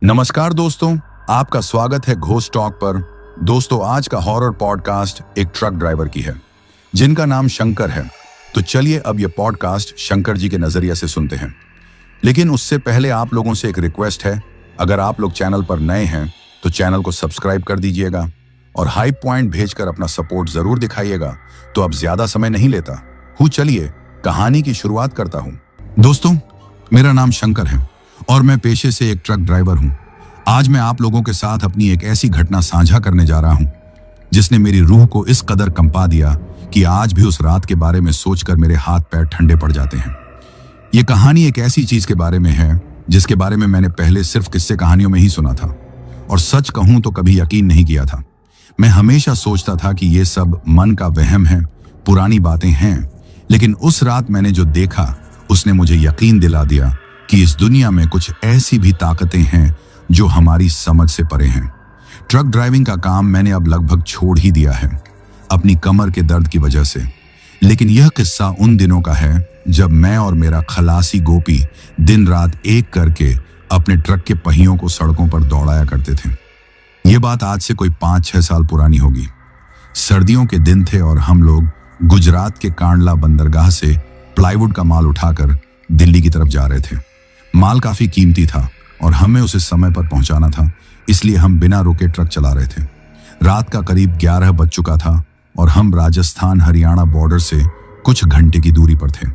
नमस्कार दोस्तों, आपका स्वागत है घोस्ट टॉक पर। दोस्तों, आज का हॉरर पॉडकास्ट एक ट्रक ड्राइवर की है जिनका नाम शंकर है। तो चलिए अब ये पॉडकास्ट शंकर जी के नजरिए से सुनते हैं। लेकिन उससे पहले आप लोगों से एक रिक्वेस्ट है, अगर आप लोग चैनल पर नए हैं तो चैनल को सब्सक्राइब कर दीजिएगा और हाइप पॉइंट भेजकर अपना सपोर्ट जरूर दिखाइएगा। तो अब ज्यादा समय नहीं लेता हूँ, चलिए कहानी की शुरुआत करता हूँ। दोस्तों, मेरा नाम शंकर है और मैं पेशे से एक ट्रक ड्राइवर हूं। आज मैं आप लोगों के साथ अपनी एक ऐसी घटना साझा करने जा रहा हूं जिसने मेरी रूह को इस कदर कंपा दिया कि आज भी उस रात के बारे में सोचकर मेरे हाथ पैर ठंडे पड़ जाते हैं। ये कहानी एक ऐसी चीज के बारे में है जिसके बारे में मैंने पहले सिर्फ किस्से कहानियों में ही सुना था और सच कहूं तो कभी यकीन नहीं किया था। मैं हमेशा सोचता था कि ये सब मन का वहम है, पुरानी बातें हैं। लेकिन उस रात मैंने जो देखा उसने मुझे यकीन दिला दिया कि इस दुनिया में कुछ ऐसी भी ताकतें हैं जो हमारी समझ से परे हैं। ट्रक ड्राइविंग का काम मैंने अब लगभग छोड़ ही दिया है अपनी कमर के दर्द की वजह से। लेकिन यह किस्सा उन दिनों का है जब मैं और मेरा खलासी गोपी दिन रात एक करके अपने ट्रक के पहियों को सड़कों पर दौड़ाया करते थे। ये बात आज से कोई 5-6 साल पुरानी होगी। सर्दियों के दिन थे और हम लोग गुजरात के कांडला बंदरगाह से प्लाईवुड का माल उठाकर दिल्ली की तरफ जा रहे थे। माल काफी कीमती था और हमें उसे समय पर पहुंचाना था, इसलिए हम बिना रुके ट्रक चला रहे थे। रात का करीब 11 बज चुका था और हम राजस्थान हरियाणा बॉर्डर से कुछ घंटे की दूरी पर थे।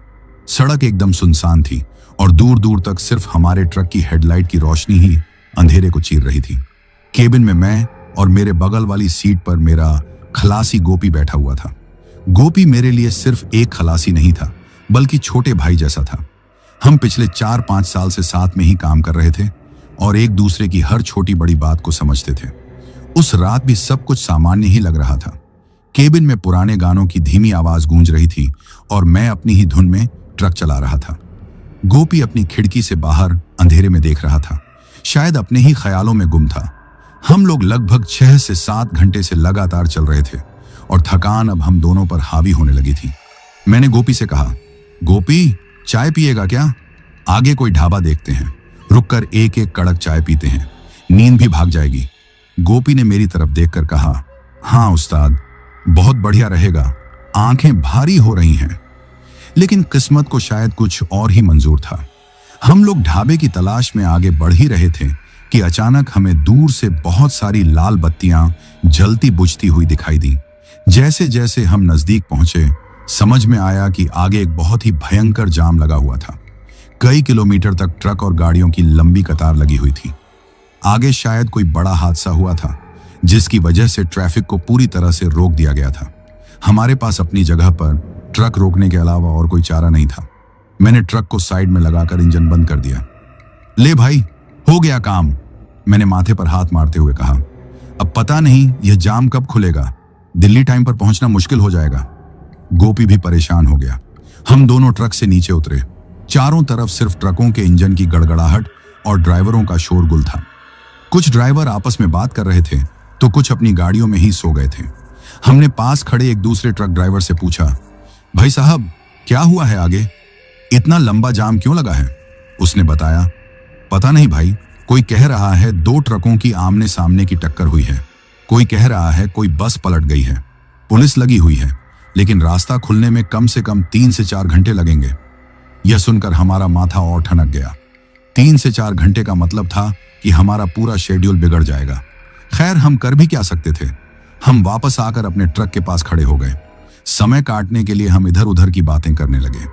सड़क एकदम सुनसान थी और दूर दूर तक सिर्फ हमारे ट्रक की हेडलाइट की रोशनी ही अंधेरे को चीर रही थी। केबिन में मैं और मेरे बगल वाली सीट पर मेरा खलासी गोपी बैठा हुआ था। गोपी मेरे लिए सिर्फ एक खलासी नहीं था बल्कि छोटे भाई जैसा था। हम पिछले 4-5 साल से साथ में ही काम कर रहे थे और एक दूसरे की हर छोटी बड़ी बात को समझते थे। उस रात भी सब कुछ सामान्य ही लग रहा था। केबिन में पुराने गानों की धीमी आवाज गूंज रही थी और मैं अपनी ही धुन में ट्रक चला रहा था। गोपी अपनी खिड़की से बाहर अंधेरे में देख रहा था, शायद अपने ही ख्यालों में गुम था। हम लोग लगभग 6 से 7 घंटे से लगातार चल रहे थे और थकान अब हम दोनों पर हावी होने लगी थी। मैंने गोपी से कहा, गोपी चाय पिएगा क्या? आगे कोई ढाबा देखते हैं, रुककर एक एक कड़क चाय पीते हैं, नींद भी भाग जाएगी। गोपी ने मेरी तरफ देखकर कहा, हाँ उस्ताद, बहुत बढ़िया रहेगा। आंखें भारी हो रही हैं। लेकिन किस्मत को शायद कुछ और ही मंजूर था। हम लोग ढाबे की तलाश में आगे बढ़ ही रहे थे कि अचानक हमें दूर से बहुत सारी लाल बत्तियां जलती बुझती हुई दिखाई दी। जैसे जैसे हम नजदीक पहुंचे समझ में आया कि आगे एक बहुत ही भयंकर जाम लगा हुआ था। कई किलोमीटर तक ट्रक और गाड़ियों की लंबी कतार लगी हुई थी। आगे शायद कोई बड़ा हादसा हुआ था जिसकी वजह से ट्रैफिक को पूरी तरह से रोक दिया गया था। हमारे पास अपनी जगह पर ट्रक रोकने के अलावा और कोई चारा नहीं था। मैंने ट्रक को साइड में लगाकर इंजन बंद कर दिया। ले भाई, हो गया काम, मैंने माथे पर हाथ मारते हुए कहा। अब पता नहीं यह जाम कब खुलेगा, दिल्ली टाइम पर पहुंचना मुश्किल हो जाएगा। गोपी भी परेशान हो गया। हम दोनों ट्रक से नीचे उतरे। चारों तरफ सिर्फ ट्रकों के इंजन की गड़गड़ाहट और ड्राइवरों का शोरगुल था। कुछ ड्राइवर आपस में बात कर रहे थे तो कुछ अपनी गाड़ियों में ही सो गए थे। हमने पास खड़े एक दूसरे ट्रक ड्राइवर से पूछा, भाई साहब क्या हुआ है आगे? इतना लंबा जाम क्यों लगा है? उसने बताया, पता नहीं भाई, कोई कह रहा है 2 ट्रकों की आमने सामने की टक्कर हुई है, कोई कह रहा है कोई बस पलट गई है, पुलिस लगी हुई है, लेकिन रास्ता खुलने में कम से कम 3 से 4 घंटे लगेंगे। यह सुनकर हमारा माथा और ठनक गया। 3 से 4 घंटे का मतलब था कि हमारा पूरा शेड्यूल बिगड़ जाएगा। खैर, हम कर भी क्या सकते थे। हम वापस आकर अपने ट्रक के पास खड़े हो गए। समय काटने के लिए हम इधर उधर की बातें करने लगे।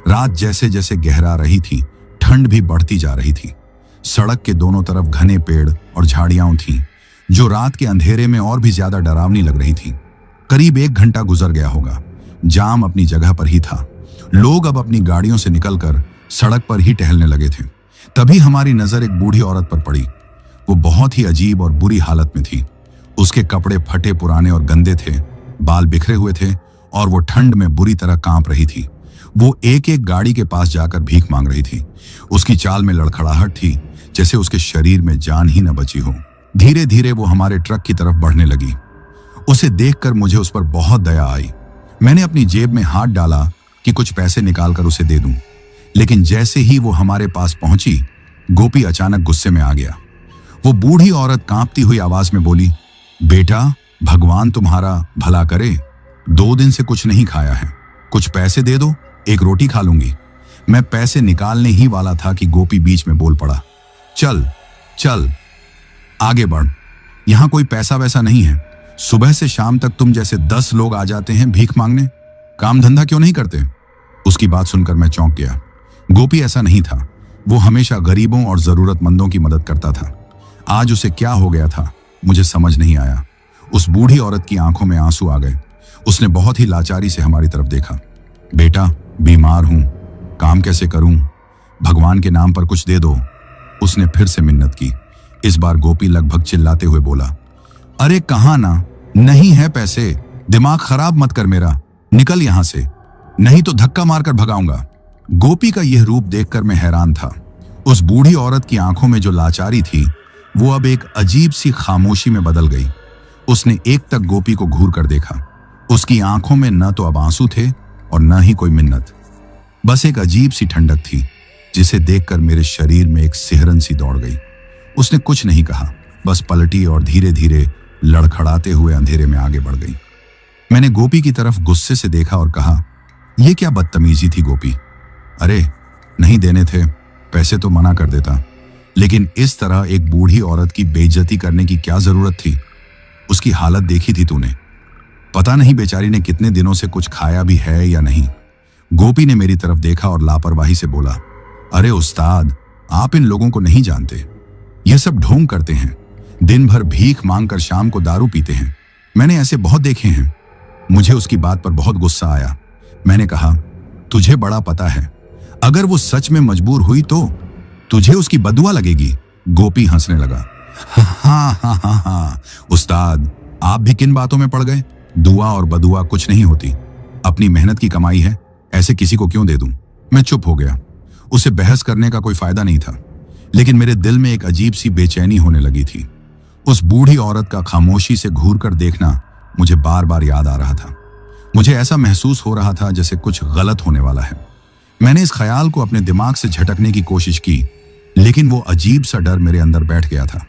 रात जैसे जैसे गहरा रही थी, ठंड भी बढ़ती जा रही थी। सड़क के दोनों तरफ घने पेड़ और झाड़ियां थीं, जो रात के अंधेरे में और भी ज्यादा डरावनी लग रही थी। करीब 1 घंटा गुजर गया होगा। जाम अपनी जगह पर ही था। लोग अब अपनी गाड़ियों से निकलकर सड़क पर ही टहलने लगे थे। तभी हमारी नजर एक बूढ़ी औरत पर पड़ी। वो बहुत ही अजीब और बुरी हालत में थी। उसके कपड़े फटे पुराने और गंदे थे, बाल बिखरे हुए थे और वो ठंड में बुरी तरह कांप रही थी। वो एक एक गाड़ी के पास जाकर भीख मांग रही थी। उसकी चाल में लड़खड़ाहट थी, जैसे उसके शरीर में जान ही न बची हो। धीरे धीरे वो हमारे ट्रक की तरफ बढ़ने लगी। उसे देखकर मुझे उस पर बहुत दया आई। मैंने अपनी जेब में हाथ डाला कि कुछ पैसे निकालकर उसे दे दूं, लेकिन जैसे ही वो हमारे पास पहुंची, गोपी अचानक गुस्से में आ गया। वो बूढ़ी औरत कांपती हुई आवाज में बोली, बेटा भगवान तुम्हारा भला करे, 2 दिन से कुछ नहीं खाया है, कुछ पैसे दे दो, एक रोटी खा लूंगी। मैं पैसे निकालने ही वाला था कि गोपी बीच में बोल पड़ा, चल चल आगे बढ़, यहां कोई पैसा वैसा नहीं है। सुबह से शाम तक तुम जैसे 10 लोग आ जाते हैं भीख मांगने, काम धंधा क्यों नहीं करते? उसकी बात सुनकर मैं चौंक गया। गोपी ऐसा नहीं था, वो हमेशा गरीबों और जरूरतमंदों की मदद करता था। आज उसे क्या हो गया था मुझे समझ नहीं आया। उस बूढ़ी औरत की आंखों में आंसू आ गए। उसने बहुत ही लाचारी से हमारी तरफ देखा। बेटा बीमार हूं, काम कैसे करूं, भगवान के नाम पर कुछ दे दो। उसने फिर से मिन्नत की। इस बार गोपी लगभग चिल्लाते हुए बोला, अरे कहां ना, नहीं है पैसे, दिमाग खराब मत कर मेरा, निकल यहां से, नहीं तो धक्का मारकर भगाऊंगा। गोपी का यह रूप देखकर मैं हैरान था। उस बूढ़ी औरत की आंखों में जो लाचारी थी वो अब एक अजीब सी खामोशी में बदल गई। उसने एक तक गोपी को घूर कर देखा। उसकी आंखों में न तो अब आंसू थे और न ही कोई मिन्नत, बस एक अजीब सी ठंडक थी जिसे देखकर मेरे शरीर में एक सिहरन सी दौड़ गई। उसने कुछ नहीं कहा, बस पलटी और धीरे धीरे लड़खड़ाते हुए अंधेरे में आगे बढ़ गई। मैंने गोपी की तरफ गुस्से से देखा और कहा, यह क्या बदतमीजी थी गोपी? अरे नहीं देने थे पैसे तो मना कर देता, लेकिन इस तरह एक बूढ़ी औरत की बेइज्जती करने की क्या जरूरत थी? उसकी हालत देखी थी तूने, पता नहीं बेचारी ने कितने दिनों से कुछ खाया भी है या नहीं। गोपी ने मेरी तरफ देखा और लापरवाही से बोला, अरे उस्ताद, आप इन लोगों को नहीं जानते, यह सब ढोंग करते हैं, दिन भर भीख मांगकर शाम को दारू पीते हैं। मैंने ऐसे बहुत देखे हैं। मुझे उसकी बात पर बहुत गुस्सा आया। मैंने कहा, तुझे बड़ा पता है, अगर वो सच में मजबूर हुई तो तुझे उसकी बदुआ लगेगी। गोपी हंसने लगा, हाँ हाँ हाँ हाँ उस्ताद, आप भी किन बातों में पड़ गए? दुआ और बदुआ कुछ नहीं होती, अपनी मेहनत की कमाई है, ऐसे किसी को क्यों दे दूं? मैं चुप हो गया। उसे बहस करने का कोई फायदा नहीं था, लेकिन मेरे दिल में एक अजीब सी बेचैनी होने लगी थी। उस बूढ़ी औरत का खामोशी से घूर कर देखना मुझे बार बार याद आ रहा था। मुझे ऐसा महसूस हो रहा था जैसे कुछ गलत होने वाला है। मैंने इस ख्याल को अपने दिमाग से झटकने की कोशिश की, लेकिन वो अजीब सा डर मेरे अंदर बैठ गया था।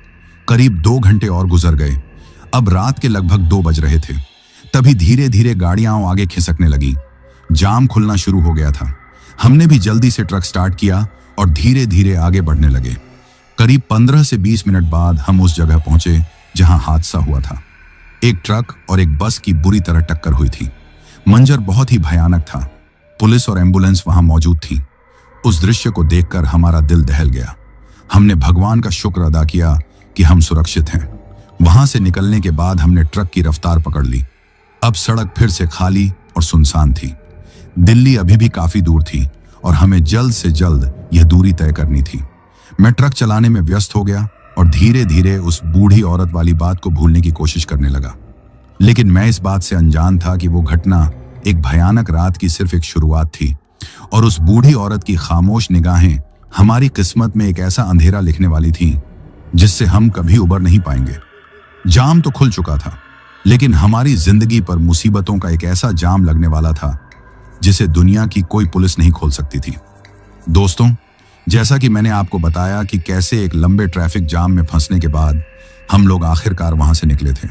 करीब 2 घंटे और गुजर गए। अब रात के लगभग 2 बज रहे थे। तभी धीरे धीरे गाड़ियां आगे खिसकने लगी। जाम खुलना शुरू हो गया था। हमने भी जल्दी से ट्रक स्टार्ट किया और धीरे धीरे आगे बढ़ने लगे। करीब 15 से 20 मिनट बाद हम उस जगह पहुंचे जहां हादसा हुआ था। एक ट्रक और एक बस की बुरी तरह टक्कर हुई थी। मंजर बहुत ही भयानक था। पुलिस और एम्बुलेंस वहां मौजूद थी। उस दृश्य को देखकर हमारा दिल दहल गया। हमने भगवान का शुक्र अदा किया कि हम सुरक्षित हैं। वहां से निकलने के बाद हमने ट्रक की रफ्तार पकड़ ली। अब सड़क फिर से खाली और सुनसान थी। दिल्ली अभी भी काफी दूर थी और हमें जल्द से जल्द यह दूरी तय करनी थी। मैं ट्रक चलाने में व्यस्त हो गया और धीरे धीरे उस बूढ़ी औरत वाली बात को भूलने की कोशिश करने लगा। लेकिन मैं इस बात से अनजान था कि वो घटना एक भयानक रात की सिर्फ एक शुरुआत थी और उस बूढ़ी औरत की खामोश निगाहें हमारी किस्मत में एक ऐसा अंधेरा लिखने वाली थीं जिससे हम कभी उबर नहीं पाएंगे। जाम तो खुल चुका था, लेकिन हमारी जिंदगी पर मुसीबतों का एक ऐसा जाम लगने वाला था जिसे दुनिया की कोई पुलिस नहीं खोल सकती थी। दोस्तों, जैसा कि मैंने आपको बताया कि कैसे एक लंबे ट्रैफिक जाम में फंसने के बाद हम लोग आखिरकार वहां से निकले थे।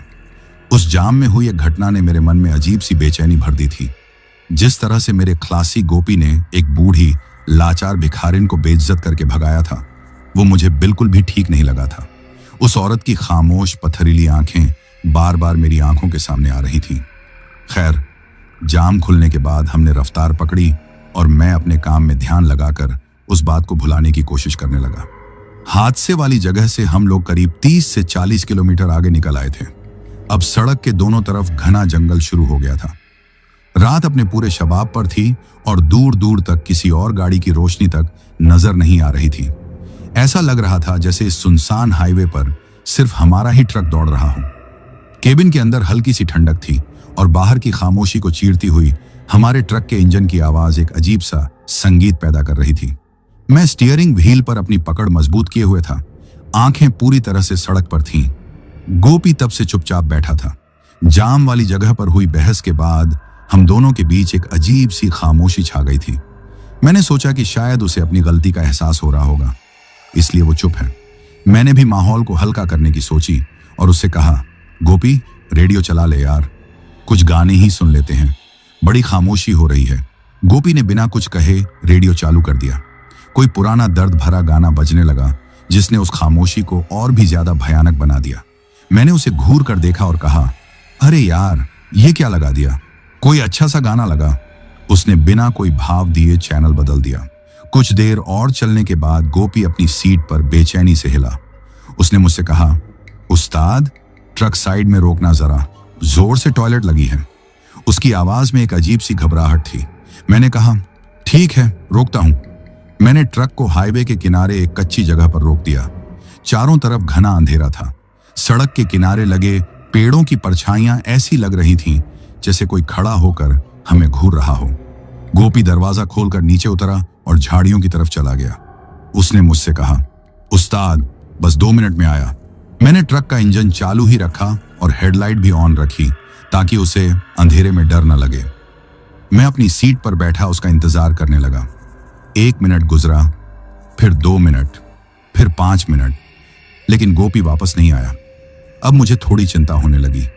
उस जाम में हुई एक घटना ने मेरे मन में अजीब सी बेचैनी भर दी थी। जिस तरह से मेरे खलासी गोपी ने एक बूढ़ी लाचार भिखारिन को बेइज्जत करके भगाया था, वो मुझे बिल्कुल भी ठीक नहीं लगा था। उस औरत की खामोश पथरीली आंखें बार बार मेरी आंखों के सामने आ रही थीं। खैर, जाम खुलने के बाद हमने रफ्तार पकड़ी और मैं अपने काम में ध्यान लगाकर उस बात को भुलाने की कोशिश करने लगा। हादसे वाली जगह से हम लोग करीब 30 से 40 किलोमीटर आगे निकल आए थे। अब सड़क के दोनों तरफ घना जंगल शुरू हो गया था। रात अपने पूरे शबाब पर थी और दूर दूर तक किसी और गाड़ी की रोशनी तक नजर नहीं आ रही थी। ऐसा लग रहा था जैसे इस सुनसान हाईवे पर सिर्फ हमारा ही ट्रक दौड़ रहा हो। केबिन के अंदर हल्की सी ठंडक थी और बाहर की खामोशी को चीरती हुई हमारे ट्रक के इंजन की आवाज एक अजीब सा संगीत पैदा कर रही थी। मैं स्टीयरिंग व्हील पर अपनी पकड़ मजबूत किए हुए था। आंखें पूरी तरह से सड़क पर थीं। गोपी तब से चुपचाप बैठा था। जाम वाली जगह पर हुई बहस के बाद हम दोनों के बीच एक अजीब सी खामोशी छा गई थी। मैंने सोचा कि शायद उसे अपनी गलती का एहसास हो रहा होगा, इसलिए वो चुप है। मैंने भी माहौल को हल्का करने की सोची और उससे कहा, गोपी रेडियो चला ले यार, कुछ गाने ही सुन लेते हैं, बड़ी खामोशी हो रही है। गोपी ने बिना कुछ कहे रेडियो चालू कर दिया। कोई पुराना दर्द भरा गाना बजने लगा जिसने उस खामोशी को और भी ज्यादा भयानक बना दिया। मैंने उसे घूर कर देखा और कहा, अरे यार ये क्या लगा दिया, कोई अच्छा सा गाना लगा। उसने बिना कोई भाव दिए चैनल बदल दिया। कुछ देर और चलने के बाद गोपी अपनी सीट पर बेचैनी से हिला। उसने मुझसे कहा, उस्ताद ट्रक साइड में रोकना जरा, जोर से टॉयलेट लगी है। उसकी आवाज में एक अजीब सी घबराहट थी। मैंने कहा, ठीक है रोकता हूं। मैंने ट्रक को हाईवे के किनारे एक कच्ची जगह पर रोक दिया। चारों तरफ घना अंधेरा था। सड़क के किनारे लगे पेड़ों की परछाइयां ऐसी लग रही थीं जैसे कोई खड़ा होकर हमें घूर रहा हो। गोपी दरवाजा खोलकर नीचे उतरा और झाड़ियों की तरफ चला गया। उसने मुझसे कहा, उस्ताद बस 2 मिनट में आया। मैंने ट्रक का इंजन चालू ही रखा और हेडलाइट भी ऑन रखी ताकि उसे अंधेरे में डर न लगे। मैं अपनी सीट पर बैठा उसका इंतजार करने लगा। 1 मिनट गुजरा, फिर 2 मिनट, फिर 5 मिनट, लेकिन गोपी वापस नहीं आया। अब मुझे थोड़ी चिंता होने लगी।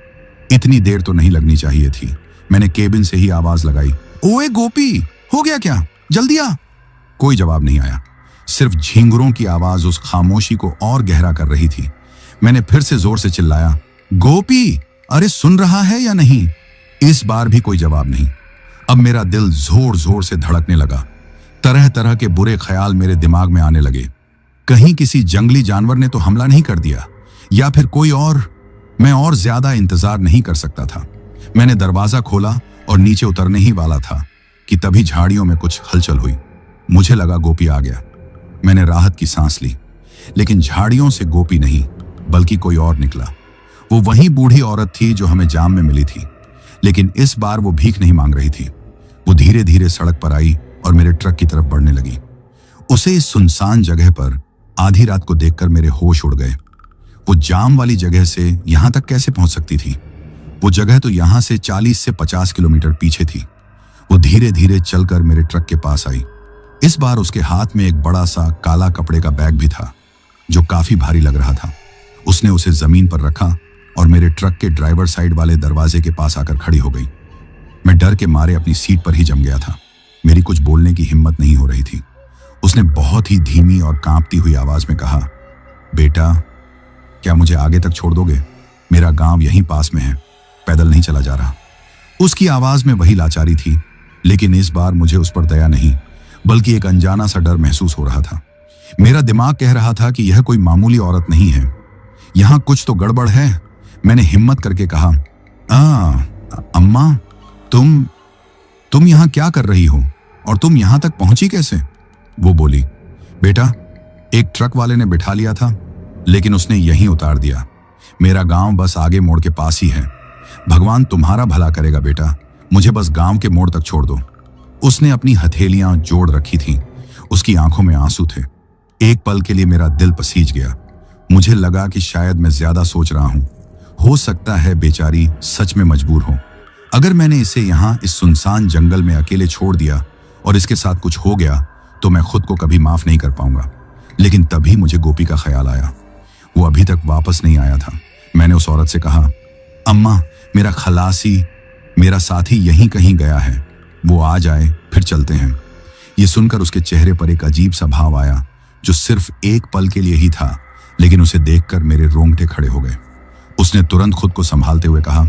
इतनी देर तो नहीं लगनी चाहिए थी। मैंने केबिन से ही आवाज लगाई, ओए गोपी, हो गया क्या, जल्दी आ। कोई जवाब नहीं आया। सिर्फ झींगुरों की आवाज उस खामोशी को और गहरा कर रही थी। मैंने फिर से जोर से चिल्लाया, गोपी अरे सुन रहा है या नहीं। इस बार भी कोई जवाब नहीं। अब मेरा दिल जोर जोर से धड़कने लगा। तरह तरह के बुरे ख्याल मेरे दिमाग में आने लगे। कहीं किसी जंगली जानवर ने तो हमला नहीं कर दिया, या फिर कोई और। मैं और ज्यादा इंतजार नहीं कर सकता था। मैंने दरवाजा खोला और नीचे उतरने ही वाला था कि तभी झाड़ियों में कुछ हलचल हुई। मुझे लगा गोपी आ गया। मैंने राहत की सांस ली, लेकिन झाड़ियों से गोपी नहीं बल्कि कोई और निकला। वो वही बूढ़ी औरत थी जो हमें जाम में मिली थी, लेकिन इस बार वो भीख नहीं मांग रही थी। वो धीरे धीरे सड़क पर आई और मेरे ट्रक की तरफ बढ़ने लगी। उसे इस सुनसान जगह पर आधी रात को देखकर मेरे होश उड़ गए। वो जाम वाली जगह से यहां तक कैसे पहुंच सकती थी? वो जगह तो यहां से 40 से 50 किलोमीटर पीछे थी। वो धीरे धीरे चलकर मेरे ट्रक के पास आई। इस बार उसके हाथ में एक बड़ा सा काला कपड़े का बैग भी था जो काफी भारी लग रहा था। उसने उसे जमीन पर रखा और मेरे ट्रक के ड्राइवर साइड वाले दरवाजे के पास आकर खड़ी हो गई। मैं डर के मारे अपनी सीट पर ही जम गया था। मेरी कुछ बोलने की हिम्मत नहीं हो रही थी। उसने बहुत ही धीमी और कांपती हुई आवाज में कहा, बेटा क्या मुझे आगे तक छोड़ दोगे? मेरा गांव यहीं पास में है, पैदल नहीं चला जा रहा। उसकी आवाज में वही लाचारी थी, लेकिन इस बार मुझे उस पर दया नहीं बल्कि एक अनजाना सा डर महसूस हो रहा था। मेरा दिमाग कह रहा था कि यह कोई मामूली औरत नहीं है, यहां कुछ तो गड़बड़ है। मैंने हिम्मत करके कहा, अम्मा तुम यहां क्या कर रही हो और तुम यहां तक पहुंची कैसे? वो बोली, बेटा एक ट्रक वाले ने बिठा लिया था, लेकिन उसने यहीं उतार दिया। मेरा गांव बस आगे मोड़ के पास ही है। भगवान तुम्हारा भला करेगा बेटा, मुझे बस गांव के मोड़ तक छोड़ दो। उसने अपनी हथेलियां जोड़ रखी थीं। उसकी आंखों में आंसू थे। एक पल के लिए मेरा दिल पसीज गया। मुझे लगा कि शायद मैं ज्यादा सोच रहा हूं। हो सकता है बेचारी सच में मजबूर हो। अगर मैंने इसे यहां इस सुनसान जंगल में अकेले छोड़ दिया और इसके साथ कुछ हो गया तो मैं खुद को कभी माफ नहीं कर पाऊंगा। लेकिन तभी मुझे गोपी का ख्याल आया। वो अभी तक वापस नहीं आया था। मैंने उस औरत से कहा, अम्मा मेरा खलासी, मेरा साथी यहीं कहीं गया है, वो आ जाए फिर चलते हैं। ये सुनकर उसके चेहरे पर एक अजीब सा भाव आया जो सिर्फ एक पल के लिए ही था, लेकिन उसे देखकर मेरे रोंगटे खड़े हो गए। उसने तुरंत खुद को संभालते हुए कहा,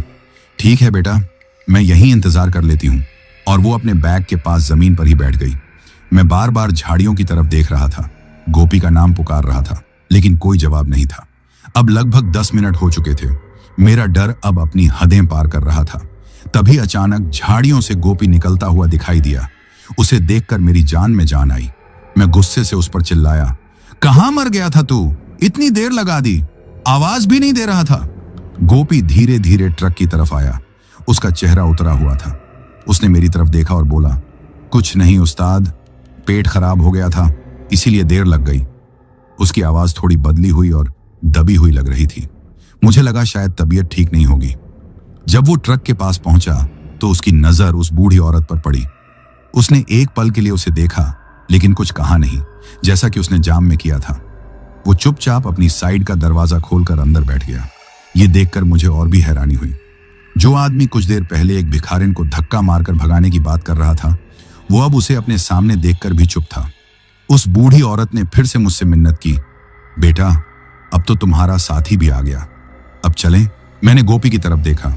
ठीक है बेटा, मैं यहीं इंतजार कर लेती हूँ। और वो अपने बैग के पास जमीन पर ही बैठ गई। मैं बार बार झाड़ियों की तरफ देख रहा था। गोपी का नाम पुकार रहा था, लेकिन कोई जवाब नहीं था। अब लगभग 10 मिनट हो चुके थे। मेरा डर अब अपनी हदें पार कर रहा था। तभी अचानक झाड़ियों से गोपी निकलता हुआ दिखाई दिया। उसे देखकर मेरी जान में जान आई। मैं गुस्से से उस पर चिल्लाया, कहां मर गया था तू? इतनी देर लगा दी, आवाज भी नहीं दे रहा था। गोपी धीरे धीरे ट्रक की तरफ आया। उसका चेहरा उतरा हुआ था। उसने मेरी तरफ देखा और बोला, कुछ नहीं उस्ताद, पेट खराब हो गया था इसीलिए देर लग गई। उसकी आवाज थोड़ी बदली हुई और दबी हुई लग रही थी। मुझे लगा शायद तबीयत ठीक नहीं होगी। जब वो ट्रक के पास पहुंचा तो उसकी नजर उस बूढ़ी औरत पर पड़ी। उसने एक पल के लिए उसे देखा, लेकिन कुछ कहा नहीं, जैसा कि उसने जाम में किया था। वो चुपचाप अपनी साइड का दरवाजा खोलकर अंदर बैठ गया। ये देखकर मुझे और भी हैरानी हुई। जो आदमी कुछ देर पहले एक भिखारिन को धक्का मारकर भगाने की बात कर रहा था, वो अब उसे अपने सामने देखकर भी चुप था। उस बूढ़ी औरत ने फिर से मुझसे मिन्नत की, बेटा अब तो तुम्हारा साथी भी आ गया, अब चलें। मैंने गोपी की तरफ देखा।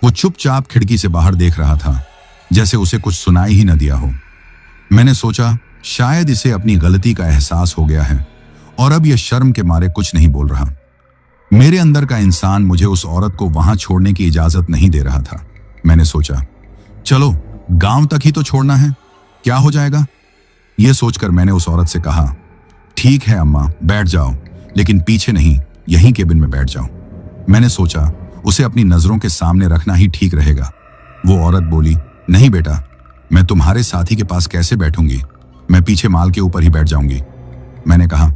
वो चुपचाप खिड़की से बाहर देख रहा था, जैसे उसे कुछ सुनाई ही न दिया हो। मैंने सोचा शायद इसे अपनी गलती का एहसास हो गया है और अब यह शर्म के मारे कुछ नहीं बोल रहा। मेरे अंदर का इंसान मुझे उस औरत को वहां छोड़ने की इजाजत नहीं दे रहा था। मैंने सोचा चलो गांव तक ही तो छोड़ना है, क्या हो जाएगा। यह सोचकर मैंने उस औरत से कहा, ठीक है अम्मा बैठ जाओ, लेकिन पीछे नहीं, यहीं केबिन में बैठ जाओ। मैंने सोचा उसे अपनी नजरों के सामने रखना ही ठीक रहेगा। वो औरत बोली, नहीं बेटा, मैं तुम्हारे साथी के पास कैसे बैठूंगी, मैं पीछे माल के ऊपर ही बैठ जाऊंगी। मैंने कहा,